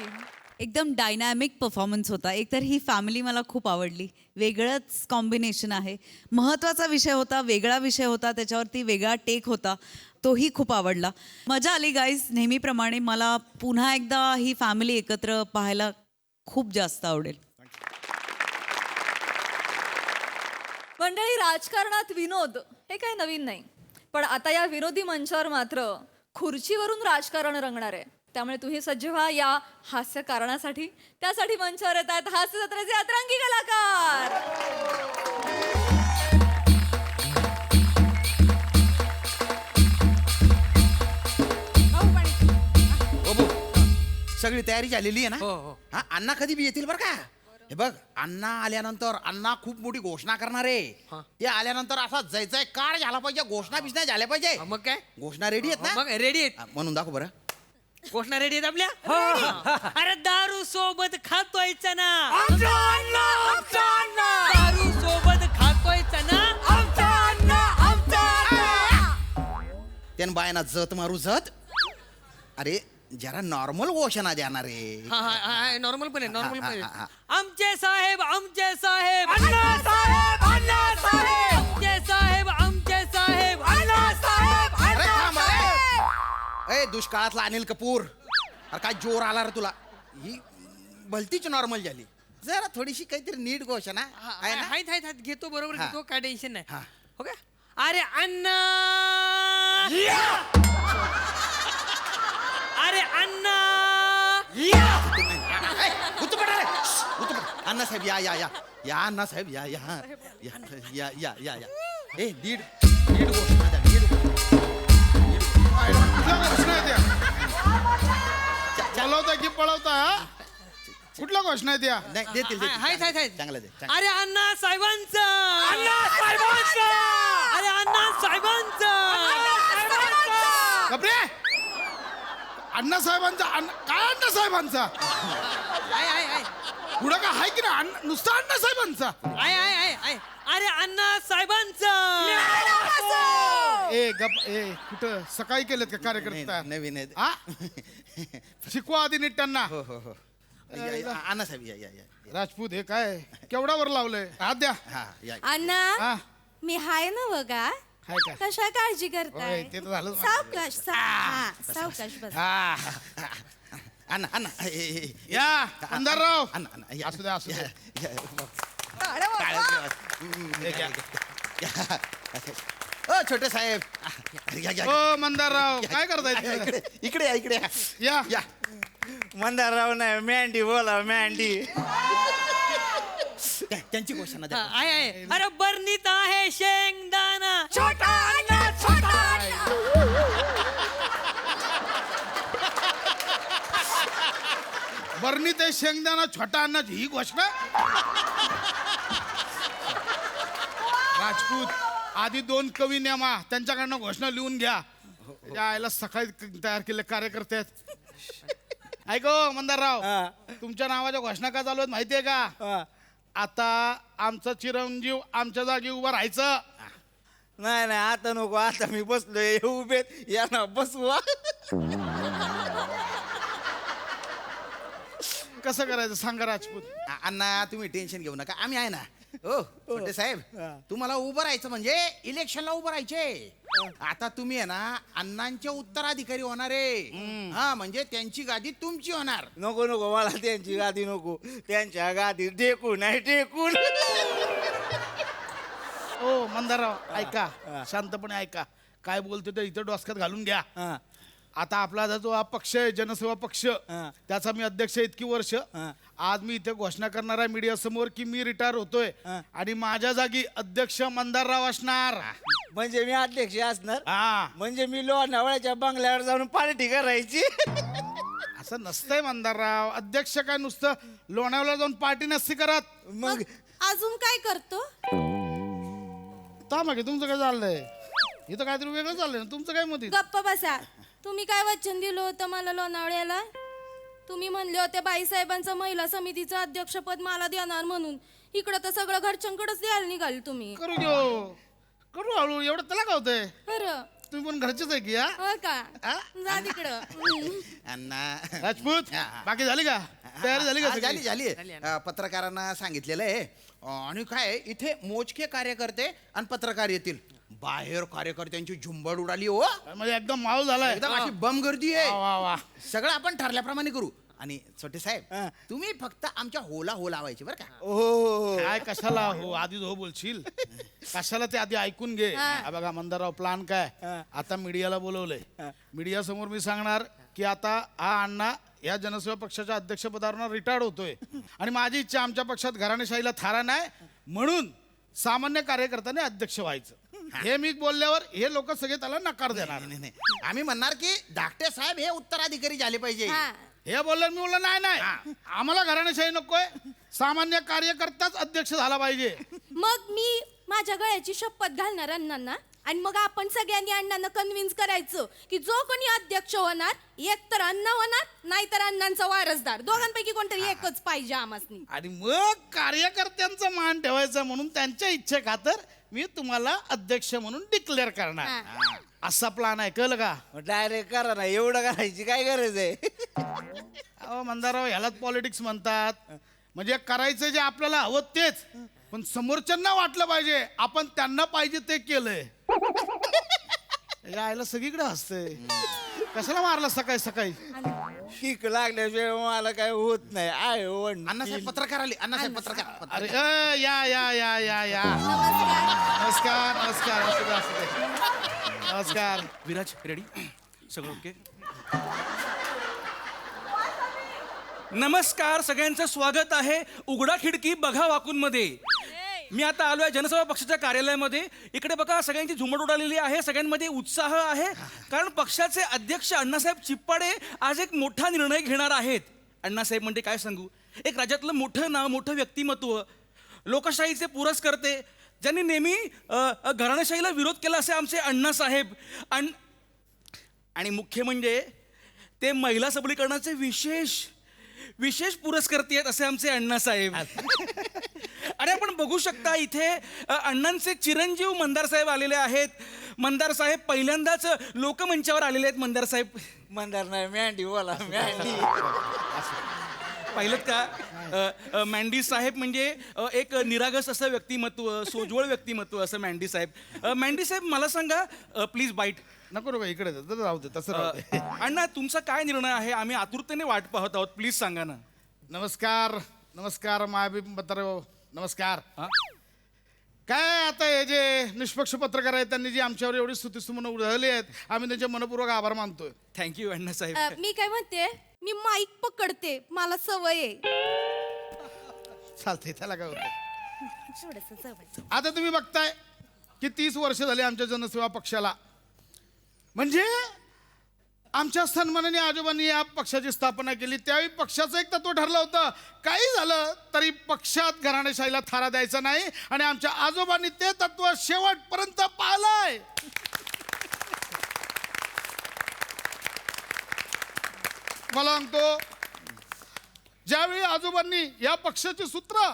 Speaker 8: एकदम डायनॅमिक परफॉर्मन्स होता एकतर ही फॅमिली मला खूप आवडली वेगळंच कॉम्बिनेशन आहे महत्त्वाचा विषय होता वेगळा विषय होता त्याच्यावरती वेगळा टेक होता तोही खूप आवडला मजा आली गाईज नेहमीप्रमाणे मला पुन्हा एकदा ही फॅमिली एकत्र पाहायला खूप जास्त आवडेल
Speaker 6: मंडळी राजकारणात विनोद हे काही नवीन नाही पण आता या विरोधी मंचावर मात्र खुर्चीवरून राजकारण रंगणार आहे त्यामुळे तुम्ही सज्ज व्हा या हास्य कारणासाठी त्यासाठी मंचावर येत आहेत हास्य जत्रेचे अतरंगी कलाकार
Speaker 11: सगळी तयारी झालेली आहे ना
Speaker 2: हो, हो.
Speaker 11: हा अण्णा कधी बी येतील बरं का हे बघ अण्णा आल्यानंतर अण्णा खूप मोठी घोषणा करणार आहे ते आल्यानंतर असा जयजय कार झाला पाहिजे घोषणा बिषणा झाल्या पाहिजे
Speaker 2: मग काय
Speaker 11: घोषणा रेडी आहेत ना
Speaker 2: मग रेडी आहेत
Speaker 11: हा, म्हणून दाखव बरं
Speaker 2: घोषणा रेडी आहेत आपल्या अरे दारू सोबत खातोय चना दारू सोबत खातोय चना
Speaker 11: त्यानं बायना जत मारू जत अरे जरा नॉर्मल घोषणा देणार आहे
Speaker 2: नॉर्मल पण आहे नॉर्मल पण
Speaker 11: हा, हा,
Speaker 2: आहे
Speaker 11: हा.
Speaker 2: आमचे साहेब आमचे साहेब अण्णा साहेब अण्णा साहेब आमचे साहेब आमचे साहेब अण्णा साहेब
Speaker 11: अरे थांब रे. ए दुष्काळातला अनिल कपूर अरे काय जोर आला रे तुला ही भलतीच नॉर्मल झाली जरा थोडीशी काहीतरी नीट घोषणा आहे ना
Speaker 2: हाय घेतो बरोबर
Speaker 11: हा.
Speaker 2: घेतो काय टेन्शन नाही
Speaker 11: हा.
Speaker 2: हो का अरे अण्णा अरे अण्णा
Speaker 11: अण्णा साहेब या या या या अण्णा साहेब या या या या या या या ए दीड दीड घोषणा द्या दीड
Speaker 12: घोषणा आहे त्या चालवता की पळवता कुठल्या घोषणा आहे त्या
Speaker 11: नाही देतील देतील.
Speaker 2: हाय
Speaker 11: चांगलं दे
Speaker 2: अरे अण्णा साहेबांचं अरे अण्णा साहेबांचं
Speaker 12: बापरे अण्णासाहेबांचा काय अण्णासाहेबांचा
Speaker 2: आय
Speaker 12: पुढं काय आहे की नाही नुसतं अण्णासाहेबांचा
Speaker 2: आय अरे अण्णा साहेबांचं
Speaker 12: ए गप ए कुठं सकाळी केलेत का कार्यकर्ता
Speaker 11: नवीन आहे
Speaker 12: हा शिकवा आधी नीट त्यांना
Speaker 11: हो हो हो या, अण्णा साहेब या या या
Speaker 12: राजपूत हे काय केवढ्यावर लावलंय हात द्या
Speaker 11: हा या
Speaker 8: अण्णा
Speaker 12: हा
Speaker 8: मी हाय ना बघा
Speaker 12: हाय का
Speaker 8: कशा काळजी
Speaker 12: होय,
Speaker 8: करताय
Speaker 12: ते तर झालंच.
Speaker 8: सावकाश सावकाश बस
Speaker 11: हा अण्णा अण्णा ए, ए, ए.
Speaker 12: या अंधारराव
Speaker 11: अण्णा अण्णा या.
Speaker 12: असू द्या असू द्या
Speaker 11: या, या. या. ओ छोटे साहेब या, या, या.
Speaker 12: ओ मंदारराव काय करताय
Speaker 11: या,
Speaker 12: तिकडे?
Speaker 11: इकडे या इकडे या
Speaker 12: या
Speaker 11: या
Speaker 4: मंदारराव नाही मॅन्डी बोला मॅन्डी
Speaker 11: त्यांची घोषणा द्या
Speaker 2: आय अरे बर्नीत आहे शेंगदाणा छोटा अण्णा छोटा
Speaker 12: बरणी ते शेंगदाणा छोटा अन्नाची ही घोषणा राजपूत आधी 2 कवी नेमा त्यांच्याकडनं घोषणा लिहून घ्या या आयला सकाळी तयार केले कार्यकर्ते आहेत. ऐको मंदारराव तुमच्या नावाच्या घोषणा काय चालू आहेत माहितीये का आता आमचा चिरंजीव आमच्या जागी उभं राहायचं
Speaker 4: नाही नाही आता नको आता मी बसलोय उभेत या ना बसवा
Speaker 12: कसं करायचं सांगा राजपूत
Speaker 11: अण्णा तुम्ही टेन्शन घेऊ नका आम्ही आहे ना हो छोटे साहेब तुम्हाला उभं राहायचं म्हणजे इलेक्शनला उभं राहायचे आता तुम्ही आहे ना अण्णांचे उत्तराधिकारी होणार आहे हा म्हणजे त्यांची गादी तुमची होणार
Speaker 4: नको नको मला त्यांची गादी नको त्यांच्या गादी टेकून नाही टेकून
Speaker 12: ओ मंदारराव ऐका शांतपणे ऐका काय बोलतो ते इथं डोसक्यात घालून घ्या आता आपला जो हा पक्ष आहे जनसेवा पक्ष त्याचा मी अध्यक्ष आहे इतकी वर्ष आज मी इथे घोषणा करणार आहे मीडिया समोर की मी रिटायर होतोय आणि माझ्या जागी अध्यक्ष मंदारराव असणार
Speaker 4: म्हणजे मी अध्यक्ष असणार
Speaker 12: हा
Speaker 4: म्हणजे मी लोणावळ्याच्या बंगल्यावर जाऊन पार्टी करायची
Speaker 12: असं नसतंय मंदारराव अध्यक्ष काय नुसतं लोणावळ्याला जाऊन पार्टी नसती करत
Speaker 8: मग अजून काय करतो
Speaker 12: मागे तुमचं काय चाललंय इथं काहीतरी वेगळं चाललंय ना तुमचं काय मत आहे?
Speaker 8: गप्प बसा तुम्ही काय वचन दिलं होतं मला लोणावळ्याला तुम्ही म्हणले होते बाईसाहेबांचं महिला समितीचं अध्यक्षपद मला देणार म्हणून इकडं तर सगळं घरच्यांकडेच द्यायला निघाल तुम्ही
Speaker 12: करू घेऊ करू हळू एवढं त्याला काय होतंय
Speaker 8: खरं
Speaker 12: तुम्ही पण घरचेच आहे की हा
Speaker 8: हो का जा तिकडं
Speaker 11: अण्णा
Speaker 12: राजपूत बाकी झाली का तयारी झाली का
Speaker 11: हा,
Speaker 12: सगळी?
Speaker 11: झाली पत्रकारांना सांगितलेलं आहे आणि काय इथे मोजके कार्यकर्ते आणि पत्रकार येतील बाहेर कार्यकर्त्यांची झुंबड उडाली हो
Speaker 12: म्हणजे एकदम माहोल झालाय
Speaker 11: एकदम अशी बम गर्दी आहे
Speaker 12: वा वा
Speaker 11: सगळं आपण ठरल्याप्रमाणे करू आणि छोटे साहेब तुम्ही फक्त आमच्या होला हो लावायचे बरं का
Speaker 4: हो
Speaker 12: काय कशाला हो आधी हो बोलशील कशाला ते आधी ऐकून घे हा बघा मंदारराव प्लान काय आता मीडियाला बोलवलंय मीडिया समोर मी सांगणार की आता हा अण्णा या जनसेवा पक्षाच्या अध्यक्षपदावरून रिटायर्ड होतोय आणि माझी इच्छा आमच्या पक्षात घराणेशाहीला थारा नाही म्हणून सामान्य कार्यकर्त्याने अध्यक्ष व्हायचं हे मी बोलल्यावर हे लोक सगळे त्याला नकार देणार
Speaker 11: नाही आम्ही म्हणणार की धाकटे साहेब हे उत्तराधिकारी झाले पाहिजे
Speaker 12: हे बोललं मी बोललं नाही नाही आम्हाला घराणेशाही नकोय, सामान्य कार्यकर्ताच अध्यक्ष झाला पाहिजे.
Speaker 8: मग मी माझ्या गळ्याची शपथ घालणार अण्णांना आणि मग आपण सगळ्यांनी अण्णांना कन्व्हिन्स करायचं की जो कोणी अध्यक्ष होणार एक तर अण्णा होणार नाहीतर अण्णांचा वारसदार, दोघांपैकी कोणतरी एकच पाहिजे आम्हासनी.
Speaker 12: आणि मग कार्यकर्त्यांचा मान ठेवायचा म्हणून त्यांच्या इच्छे खातर मी तुम्हाला अध्यक्ष म्हणून डिक्लेअर करणार. असा प्लान आहे, कळलं का?
Speaker 11: डायरेक्ट करा ना, एवढं करायची काय गरज आहे?
Speaker 12: अहो मंदाराव, ह्यालाच पॉलिटिक्स म्हणतात. म्हणजे करायचं जे आपल्याला हवं तेच, पण समोरच्यांना वाटलं पाहिजे आपण त्यांना पाहिजे ते केलंय. यायला सगळीकडे हसतंय. कशाला मारला सकाळी सकाळी?
Speaker 11: शिक लागल्याशिवाय मला काय होत नाही. आय अण्णासाहेब पत्रकार आले. अण्णासाहेब पत्रकार.
Speaker 12: अरे या या या या या नमस्कार नमस्कार असू दे, असू दे. नमस्कार.
Speaker 13: विराज रेडी? सगळं ओके? नमस्कार, सगळ्यांचं स्वागत आहे उघडा खिडकी बघा वाकूनमध्ये. मी आता आलोय जनसेवा पक्षाच्या कार्यालयामध्ये. इकडे बघा, सगळ्यांची झुंबड उडालेली आहे, सगळ्यांमध्ये उत्साह आहे, कारण पक्षाचे अध्यक्ष अण्णासाहेब चिप्पाडे आज एक मोठा निर्णय घेणार आहेत. अण्णासाहेब म्हणजे काय सांगू, एक राज्यातलं मोठं नाव, मोठं व्यक्तिमत्व, लोकशाहीचे पुरस्कर्ते, ज्यांनी नेहमी घराणेशाहीला विरोध केला असे आमचे अण्णासाहेब. आणि मुख्य म्हणजे ते महिला सबलीकरणाचे विशेष पुरस्कर्ते आहेत असे आमचे अण्णासाहेब. आणि आपण बघू शकता इथे अण्णांचे चिरंजीव मंदार साहेब आलेले आहेत. मंदार साहेब पहिल्यांदाच लोकमंचावर आलेले आहेत. मंदार साहेब,
Speaker 11: मंदार नाही मॅन्डी बोला, मॅन्डी.
Speaker 13: पाहिलं का? मँडी साहेब म्हणजे एक निरागस असं व्यक्तिमत्व, सोज्वळ व्यक्तिमत्व असं मँडी साहेब. मँडी साहेब मला सांगा, प्लीज बाईट.
Speaker 12: नको नको, इकडे राहू दे, तसं राहू दे.
Speaker 13: अण्णा, तुमचा काय निर्णय आहे? आम्ही आतुरतेने वाट पाहत आहोत, प्लीज सांगा ना.
Speaker 12: नमस्कार नमस्कार मायाबी पत्र नमस्कार. काय आता हे जे निष्पक्ष पत्रकार आहेत त्यांनी जी आमच्यावर एवढी स्तुतीसुमनं उधळली आहेत, आम्ही त्यांचे मनपूर्वक आभार मानतोय.
Speaker 13: थँक्यू अण्णा साहेब.
Speaker 8: मी काय म्हणते, मी माईक पकडते, मला सवय आहे.
Speaker 12: चालतंय, त्याला काय होतं.
Speaker 8: थोडंसं सवय.
Speaker 12: आता तुम्ही बघताय की 30 वर्ष झाली आमच्या जनसेवा पक्षाला. म्हणजे आमच्या सन्माननीय आजोबांनी या पक्षाची स्थापना केली. त्यावेळी पक्षाचं एक तत्व ठरलं होतं, काही झालं तरी पक्षात घराणेशाहीला थारा द्यायचा नाही, आणि आमच्या आजोबांनी ते तत्व शेवटपर्यंत पाळलंय. मला सांगतो, ज्यावेळी आजोबांनी या पक्षाची सूत्र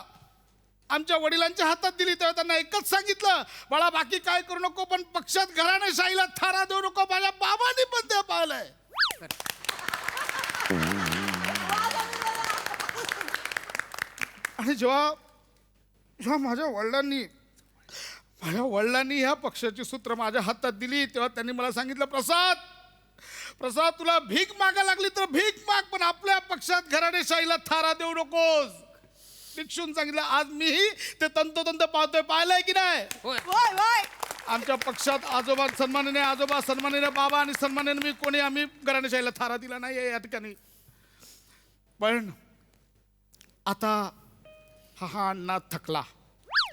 Speaker 12: आमच्या वडिलांच्या हातात दिली तेव्हा त्यांना एकच सांगितलं, बाळा बाकी काय करू नको, पण पक्षात घराणेशाहीला थारा देऊ नको. माझ्या बाबांनी पण ते पाहिलंय. आणि जेव्हा माझ्या वडिलांनी ह्या पक्षाची सूत्र माझ्या हातात दिली तेव्हा त्यांनी मला सांगितलं, प्रसाद तुला भीक मागा लागली तर भीक माग, पण आपल्या पक्षात घराणेशाहीला थारा देऊ नकोस. शिक्षून सांगितलं. आज मीही ते तंतोतंत पाहतोय. पाहिलंय की नाही? आमच्या पक्षात आजोबा सन्माननीय बाबा आणि सन्माननीय मी कोणी आम्ही घराणेशाहीला थारा दिला नाही या ठिकाणी. पण आता हा अण्णा थकला.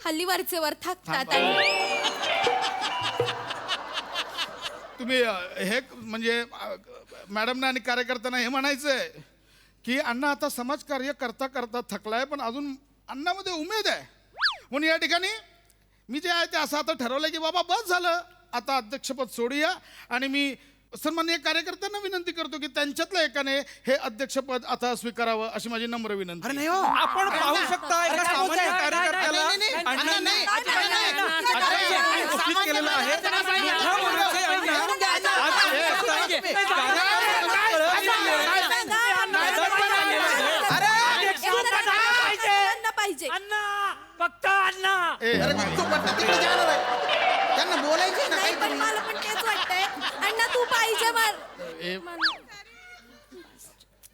Speaker 8: हल्ली वरचेवर थकतात.
Speaker 12: तुम्ही हे म्हणजे मॅडमना आणि कार्यकर्त्यांना हे म्हणायचंय की अण्णा आता समाजकार्य करता करता थकलाय, पण अजून अण्णामध्ये उमेद आहे. म्हणून या ठिकाणी मी जे आहे ते असं आता ठरवलंय की बाबा बस झालं, आता अध्यक्षपद सोडूया. आणि मी सन्माननीय कार्यकर्त्यांना विनंती करतो की त्यांच्यातल्या एकाने हे अध्यक्षपद आता स्वीकारावं अशी माझी नम्र विनंती.
Speaker 11: अरे नाही हो,
Speaker 13: आपण पाहू शकता एका सामान्य कार्यकर्त्याला अण्णांनी घोषित केलेलं आहे. मोठा माणूस आहे
Speaker 8: अण्णा पाहिजे.
Speaker 11: त्यांना बोलायचं ना
Speaker 8: नाही, पण मला पण तेच वाटतंय, अण्णा तू पाहिजे.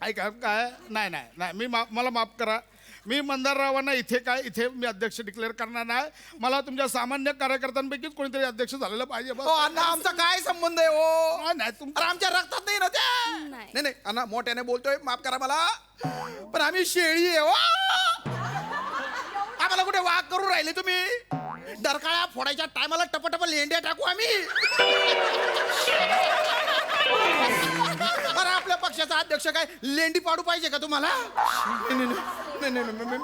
Speaker 12: ऐका काय नाही मला माफ करा. मी मंदाररावांना इथे मी अध्यक्ष डिक्लेअर करणार नाही. मला तुमच्या सामान्य कार्यकर्त्यांपैकीच कोणीतरी अध्यक्ष झालेलं पाहिजे.
Speaker 9: हो अण्णा, आमचा काय संबंध आहे हो?
Speaker 12: नाही
Speaker 9: अरे आमच्या रक्तात नाही ना ते. नाही अण्णा, मोठ्याने बोलतोय, माफ करा मला, पण आम्ही शेळी आहे हो. आम्हाला कुठे वाघ करू राहिले तुम्ही? डरकाळ्या फोडायच्या टायमाला टपटप लेंड्या टाकू आम्ही.
Speaker 11: बरं आपल्या पक्षाचा अध्यक्ष काय लेंडी पाडू पाहिजे का तुम्हाला नाही,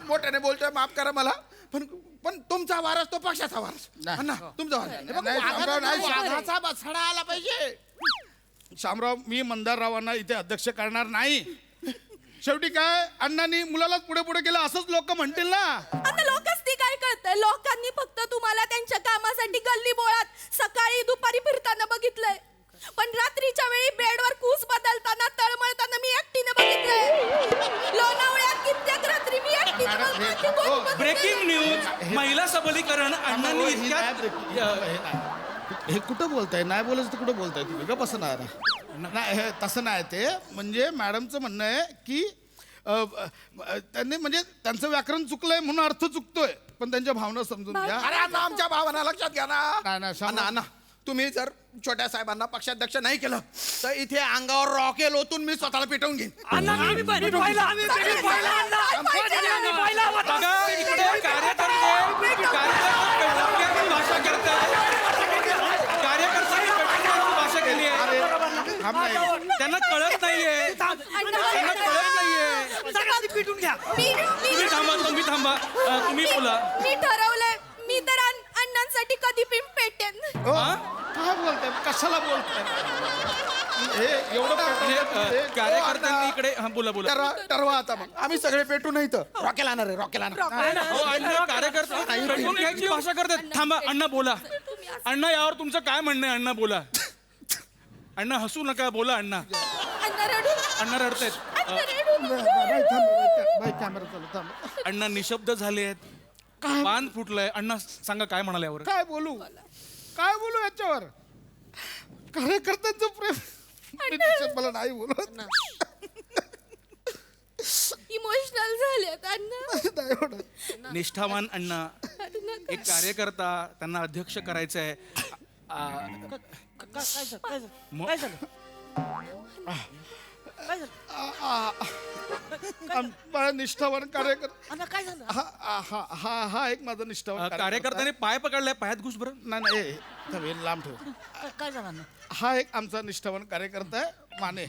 Speaker 11: मोठ्याने बोलतोय, माफ करा मला, पण पण तुमचा वारस तो पक्षाचा वारस. अण्णा तुमचा वारस
Speaker 12: नाही, शामराव, नाही,
Speaker 11: वाघाचा बछडा आला पाहिजे.
Speaker 12: शामराव, मी मंदाररावांना इथे अध्यक्ष करणार नाही. शेवटी काय, अण्णांनी मुलालाच पुढे पुढे केलं असंच लोक म्हणतील ना.
Speaker 8: आता लोकांनी काय कळतंय, लोकांनी फक्त तुम्हाला त्यांच्या कामासाठी गल्ली बोळात सकाळी दुपारी फिरताना बघितलंय, पण रात्रीच्या वेळी बेडवर कूस बदलताना तळमळताना मी एकटीने बघितलंय. लोणावळ्यात कित्येक रात्री मी एकटीने बघितलंय.
Speaker 13: ब्रेकिंग न्यूज, महिला सबलीकरण अण्णांनी इतक्यात
Speaker 12: हे कुठं बोलताय? नाही बोलायचं तर कुठं बोलताय तुम्ही? का बसं नाही, हे तसं नाही. ते म्हणजे मॅडमचं म्हणणं आहे की त्यांनी म्हणजे त्यांचं व्याकरण चुकलंय म्हणून अर्थ चुकतोय, पण त्यांच्या भावना समजून घ्या.
Speaker 11: अरे आता आमच्या भावना लक्षात घ्या ना.
Speaker 12: नाही, शामराव.
Speaker 11: अण्णा, तुम्ही जर छोट्या साहेबांना पक्षाध्यक्ष नाही केलं तर इथे अंगावर रॉकेल ओतून मी स्वतःला पेटवून घेईन.
Speaker 13: बघा, इकडे भाषा करतात, कार्यकर्त्यांनी भाषा केली आहे. त्यांना कळत नाहीये, त्यांना कळत नाहीये. तुम्ही थांबा, तुम्ही बोला.
Speaker 8: मी ठरवलंय, मी तर अण्णांसाठी कधी पण पेटेन.
Speaker 12: काय बोलताय? कशाला बोलताय? हे एवढं
Speaker 13: कार्यकर्त्यांनी इकडे बोला.
Speaker 11: ठरवा आता मग आम्ही सगळे पेटून नाही तर रॉकेल आणणार आहे, रॉकेल आणणार.
Speaker 13: कार्यकर्ता पेटवून घ्यायची भाषा करतात. थांबा, अण्णा बोला. अण्णा, यावर तुमचं काय म्हणणं आहे? अण्णा बोला. अण्णा हसू नका, बोला अण्णा. अण्णा रडतायत. अण्णा निशब्द झाले आहेत, पान फुटलंय. अण्णा सांगा काय म्हणाले यावर?
Speaker 12: काय बोलू याच्यावर? कार्यकर्त्यांचं प्रेम मला नाही बोलत.
Speaker 8: इमोशनल झालेत अण्णा.
Speaker 13: निष्ठावान अण्णा, एक कार्यकर्ता, त्यांना अध्यक्ष करायचं आहे.
Speaker 12: निष्ठावान कार्यकर्ता. हा एक माझा निष्ठावान
Speaker 13: कार्यकर्त्याने पाय पकडलाय, पायात घुस बरं.
Speaker 12: नाही, लांब ठेव.
Speaker 11: काय झालं?
Speaker 12: हा एक आमचा निष्ठावान कार्यकर्ता आहे, माने.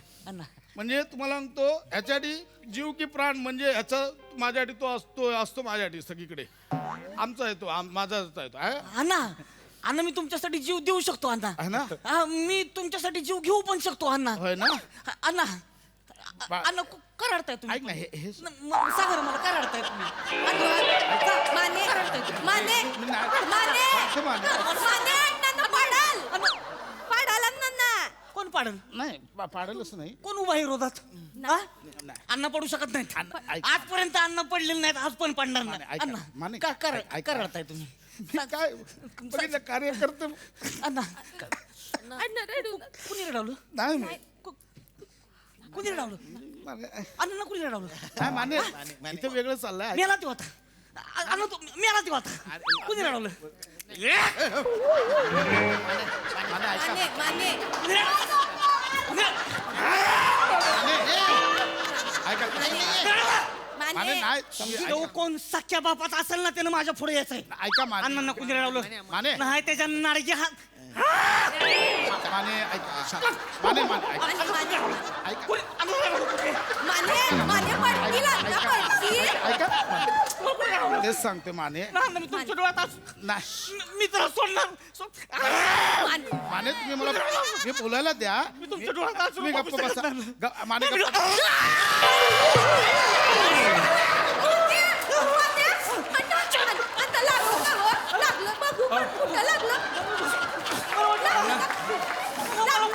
Speaker 12: म्हणजे तुम्हाला सांगतो, ह्याच्यासाठी जीव की प्राण, म्हणजे ह्याचा माझ्यासाठी तो असतो माझ्यासाठी सगळीकडे. आमचा आहे तो, माझाच आहे तो.
Speaker 14: अण्णा, मी तुमच्यासाठी जीव देऊ शकतो अण्णा.
Speaker 12: आहे ना?
Speaker 14: मी तुमच्यासाठी जीव घेऊ पण शकतो अण्णा.
Speaker 12: होय ना?
Speaker 14: अण्णा, अण्णा का रडताय तुम्ही?
Speaker 12: ऐक ना, हे
Speaker 14: सांगा ना मला, का रडताय तुम्ही? कोण पाडल?
Speaker 12: नाही, पाडेलच नाही.
Speaker 14: कोण उभा विरोधात? अण्णा पडू शकत नाहीत. आजपर्यंत अण्णा पडलेले नाहीत, आज पण पडणार नाही. अण्णा, का रडताय तुम्ही?
Speaker 12: काय बघितलं कार्यकर्ते?
Speaker 14: अण्णा, कुणी रडवलं?
Speaker 12: नाही,
Speaker 14: कुणी रडवलं? अण्णा, कुणी रडवलं?
Speaker 12: काय माने, इथे वेगळं चाललंय.
Speaker 14: मेला ती होता अण्णा, तू मेला ती होता. कुणी रडवलं? कोण सख्या बापात असेल ना, त्यानं माझ्या पुढे यायचंय.
Speaker 12: ऐका
Speaker 14: अण्णांना कुणी रडवलं?
Speaker 12: माने,
Speaker 14: नाही, त्याच्या नाडगे हात.
Speaker 12: माने, ऐका, तेच सांगते माने.
Speaker 14: मी तुमच्या डोळ्यात
Speaker 12: नाही,
Speaker 14: मी तर सोडणार.
Speaker 12: माने, तुम्ही मला मी बोलायला द्या.
Speaker 14: मी तुमच्या डोळ्यात
Speaker 12: तुम्ही गप्प बसा. माने, गप्प.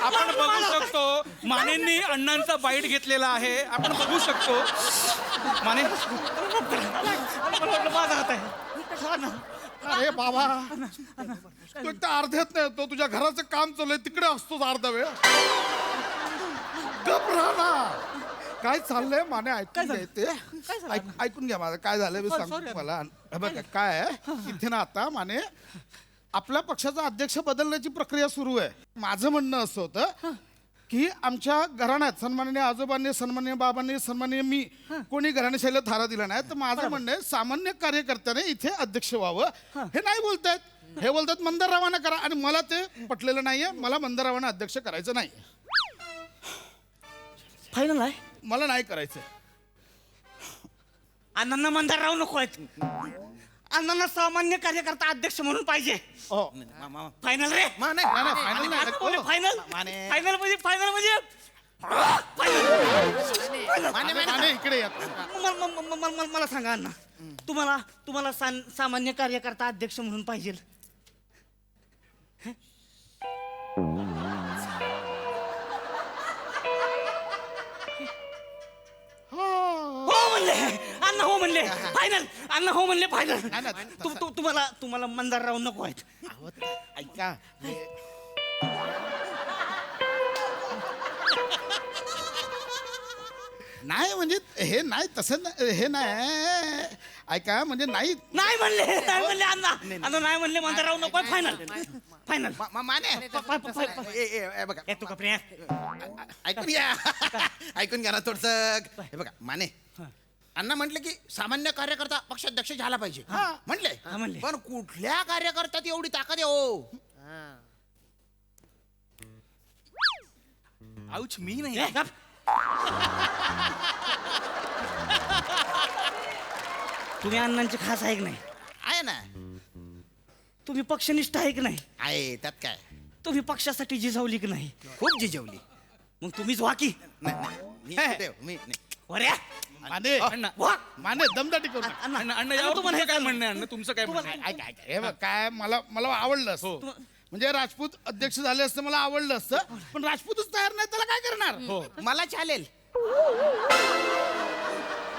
Speaker 13: आपण बघू शकतो, मानेंनी अण्णांचा बाईट घेतलेला आहे. आपण बघू शकतो. माने,
Speaker 14: माझा हात आहे.
Speaker 12: अरे बाबा, तू एक तर अर्ध्यात नाही येतो. तुझ्या घराचं काम चालू आहे, तिकडे असतोच अर्धा वेळ. गप राहा ना. काय चाललंय माने? ऐकून घ्यायचे, ऐकून घ्या माझं काय झालंय मी सांगतो तुम्हाला. बघा काय आहे, इथे ना आता माने आपल्या पक्षाचा अध्यक्ष बदलण्याची प्रक्रिया सुरू आहे. माझं म्हणणं असं होतं की आमच्या घराण्यात सन्माननीय आजोबांनी, सन्माननीय बाबांनी, सन्माननीय मी, कोणी घराण्याशाहीला थारा दिला नाही. तर माझं म्हणणं आहे, सामान्य कार्यकर्त्याने इथे अध्यक्ष व्हावं. हे नाही बोलतायत. हे बोलतात मंदाररावांना करा आणि मला ते पटलेलं नाहीये. मला मंदाररावांना अध्यक्ष करायचं नाही.
Speaker 14: फायनल आहे.
Speaker 12: मला नाही करायचं.
Speaker 14: अण्णांना मंदारराव नको आहेत. अण्णांना सामान्य कार्यकर्ता अध्यक्ष म्हणून पाहिजे. फायनल रे.
Speaker 12: फायनल नाही.
Speaker 14: फायनल फायनल म्हणजे फायनल म्हणजे
Speaker 12: माने इकडे या.
Speaker 14: मला सांगा अण्णा, तुम्हाला सामान्य कार्यकर्ता अध्यक्ष म्हणून पाहिजे. हो म्हणले अण्णा, हो म्हणले फायनल. अण्णा हो म्हणले फायनल. तुम्हाला मंदारराव नको आहेत.
Speaker 12: ऐका, नाही म्हणजे हे नाही, तसं हे नाही. ऐका म्हणजे नाही
Speaker 14: म्हणले अण्णा नाही म्हणले मंदारराव नको. Final final.
Speaker 11: माने बघा
Speaker 14: तू का प्रिया
Speaker 11: ऐकून घ्या ना थोडस. हे बघा माने, अण्णा म्हटले की सामान्य कार्यकर्ता पक्षाध्यक्ष झाला पाहिजे म्हटले. पण कुठल्या कार्यकर्त्यात एवढी ताकद आहे हो?
Speaker 13: आऊच मी नाही.
Speaker 14: तुम्ही अण्णांचे खास आहे की नाही?
Speaker 11: आहे ना.
Speaker 14: तुम्ही पक्षनिष्ठ आहे की नाही?
Speaker 11: आहे, त्यात काय.
Speaker 14: तुम्ही पक्षासाठी जिजावली की नाही?
Speaker 11: खूप जिजवली.
Speaker 14: मग तुम्हीच वा की.
Speaker 12: माने दमदाटी करू नका.
Speaker 13: अण्णा यावर तुमचं काय म्हणणं आहे? अण्णा तुमचं काय म्हणणं आहे?
Speaker 12: ऐका हे बघ, काय मला आवडलं असतं. म्हणजे राजपूत अध्यक्ष झाले असतं मला आवडलं असतं. पण राजपूतच तयार नाही, त्याला काय करणार?
Speaker 11: मला चालेल.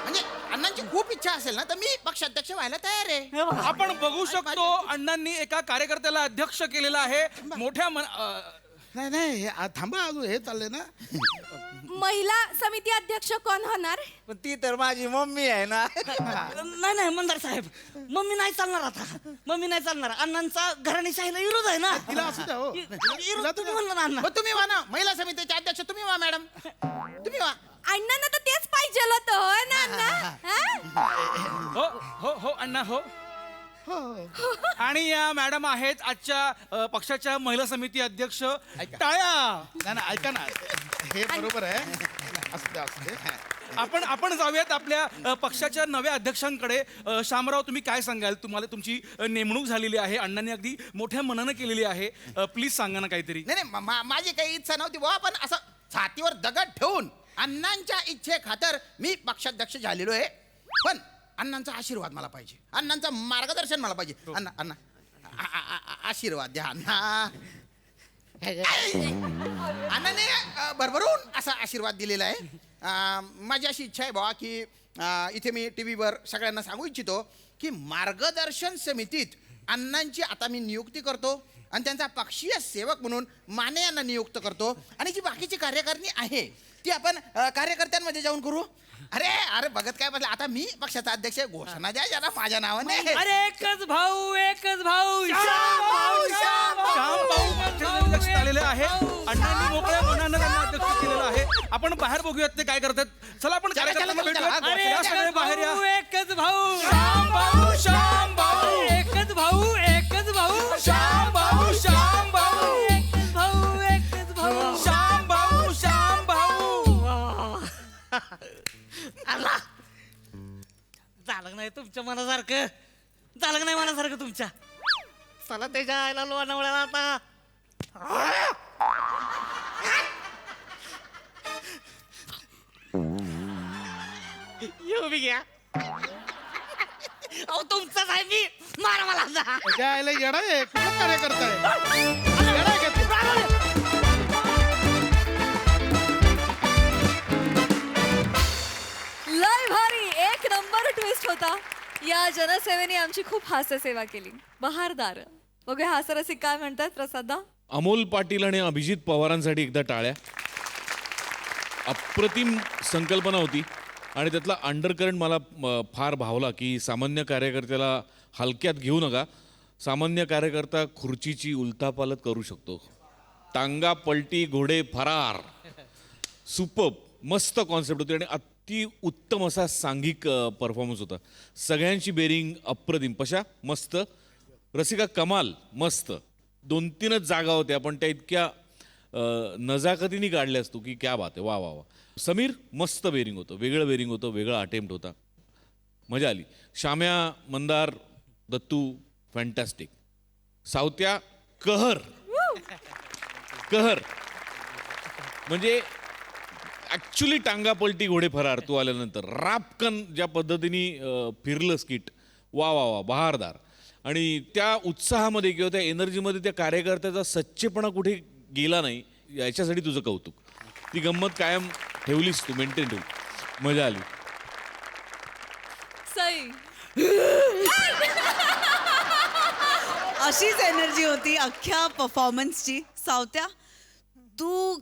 Speaker 11: म्हणजे अण्णांची खूप इच्छा असेल ना तर मी पक्षाध्यक्ष व्हायला तयार आहे.
Speaker 13: आपण बघू शकतो अण्णांनी एका कार्यकर्त्याला अध्यक्ष केलेला आहे. मोठ्या
Speaker 12: नाही थांबा, अजून हे चाललंय ना.
Speaker 8: महिला समिती अध्यक्ष कोण होणार?
Speaker 9: पण ती तर माझी मम्मी आहे ना.
Speaker 14: नाही मंदार साहेब, मम्मी नाही चालणार. आता मम्मी नाही चालणार. अण्णांचा घराणेशाहीला विरोध आहे ना.
Speaker 12: तिला असू द्या हो.
Speaker 14: विरोध तुम्ही म्हणला ना अण्णा.
Speaker 11: मग तुम्ही व्हा ना महिला समितीचे अध्यक्ष. तुम्ही व्हा मॅडम, तुम्ही व्हा.
Speaker 8: अण्णांना तर तेच पाहिजे होतं हो ना अण्णा?
Speaker 13: हो अण्णा हो. आणि या मॅडम आहेत आजच्या पक्षाच्या महिला समिती अध्यक्ष. टाळ्या.
Speaker 12: नाही ऐका ना, हे बरोबर आहे. असू दे.
Speaker 13: आपण जाऊयात आपल्या पक्षाच्या नव्या अध्यक्षांकडे. शामराव, तुम्ही काय सांगाल? तुम्हाला तुमची नेमणूक झालेली आहे, अण्णांनी अगदी मोठ्या मनानं केलेली आहे. प्लीज सांगा ना काहीतरी.
Speaker 11: नाही माझी काही इच्छा नव्हती बुवा, पण असं छातीवर दगड ठेवून अण्णांच्या इच्छे खातर मी पक्षाध्यक्ष झालेलो आहे. पण अण्णांचा आशीर्वाद मला पाहिजे, अण्णांचं मार्गदर्शन मला पाहिजे. अण्णा आशीर्वाद द्या अण्णा. अण्णाने भरभरून असा आशीर्वाद दिलेला आहे. माझी अशी इच्छा आहे बाबा की इथे मी टीव्हीवर सगळ्यांना सांगू इच्छितो की मार्गदर्शन समितीत अण्णांची आता मी नियुक्ती करतो आणि त्यांचा पक्षीय सेवक म्हणून माने यांना नियुक्त करतो. आणि जी बाकीची कार्यकारिणी आहे ती आपण कार्यकर्त्यांमध्ये जाऊन करू. अरे बघत काय बसलं, आता मी पक्षाचा अध्यक्ष. घोषणा द्या जरा माझ्या नावाने.
Speaker 2: अरे एकच भाऊ
Speaker 13: लक्षात आलेले आहे. अण्णांनी मोकळ्या मनानं त्यांना अध्यक्ष केलेलं आहे. आपण बाहेर बघूयात ते काय करतात. चला आपण कार्यकर्त्यांना भेटूयात. या सगळे बाहेर या.
Speaker 2: एकच भाऊ श्याम भाऊ श्याम भाऊ. एकच भाऊ श्याम भाऊ श्याम भाऊ. एकच भाऊ श्याम भाऊ श्याम भाऊ.
Speaker 14: आला झालं नाही तुमच्या मनासारखं. झालं नाही मनासारखं तुमच्या. चला त्याच्या आईला लोणावळ्याला आता. येऊ बी घ्या. अहो तुमचाच आहे मी. मारा मला आता.
Speaker 12: त्याच्या आईला येडा आहे. कुठं कार्यकर्ता आहे? येडा आहे का तू?
Speaker 6: लय भारी, एक नंबर ट्विस्ट होता. या जनसेवेने आमची खूप हास्यसेवा केली. बहारदार. बघूया हास्यरसिक काय म्हणतात. प्रसादा.
Speaker 7: अमोल पाटील आणि अभिजित पवारांसाठी एकदा टाळ्या. अप्रतिम संकल्पना होती आणि त्यातला अंडरकरंट मला फार भावला की सामान्य कार्यकर्त्याला हलक्यात घेऊ नका. सामान्य कार्यकर्ता खुर्चीची उलथापालथ करू शकतो. टांगा पलटी घोडे फरार. सुपर्ब मस्त कॉन्सेप्ट होती आणि अति उत्तम असा सांघिक परफॉर्मन्स होता. सगळ्यांची बेरिंग अप्रतिम. पशा मस्त. रसिका कमाल, मस्त. 2-3च जागा होत्या पण त्या इतक्या नजाकतीने काढल्यास तू की क्या बात आहे. वा वा वा. समीर, मस्त बेरिंग होतं, वेगळं बेरिंग होतं, वेगळा अटेम्प्ट होता, मजा आली. श्याम्या, मंदार, दत्तू, फॅन्टॅस्टिक. सावत्या, कहर कहर म्हणजे ॲक्च्युली टांगा पलटी घोडे फरार. तू आल्यानंतर रापकन ज्या पद्धतीने फिरलं स्किट, वा वा वा, बहारदार. आणि त्या उत्साहामध्ये किंवा त्या एनर्जीमध्ये त्या कार्यकर्त्याचा सच्चेपणा कुठे गेला नाही, याच्यासाठी तुझं कौतुक. ती गंमत कायम ठेवलीस तू, मेंटेन ठेवली, मजा आली.
Speaker 6: सई.
Speaker 15: अशीच एनर्जी होती अख्ख्या परफॉर्मन्सची. सावत्या, तू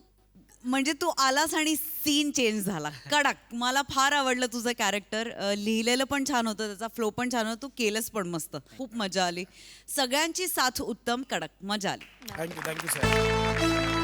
Speaker 15: म्हणजे तू आलास आणि सीन चेंज झाला कडक. मला फार आवडलं तुझं कॅरेक्टर. लिहिलेलं पण छान होतं, त्याचा फ्लो पण छान होता, तू केलंस पण मस्त. खूप मजा आली. सगळ्यांची साथ उत्तम, कडक, मजा आली.
Speaker 12: थँक्यू साहेब.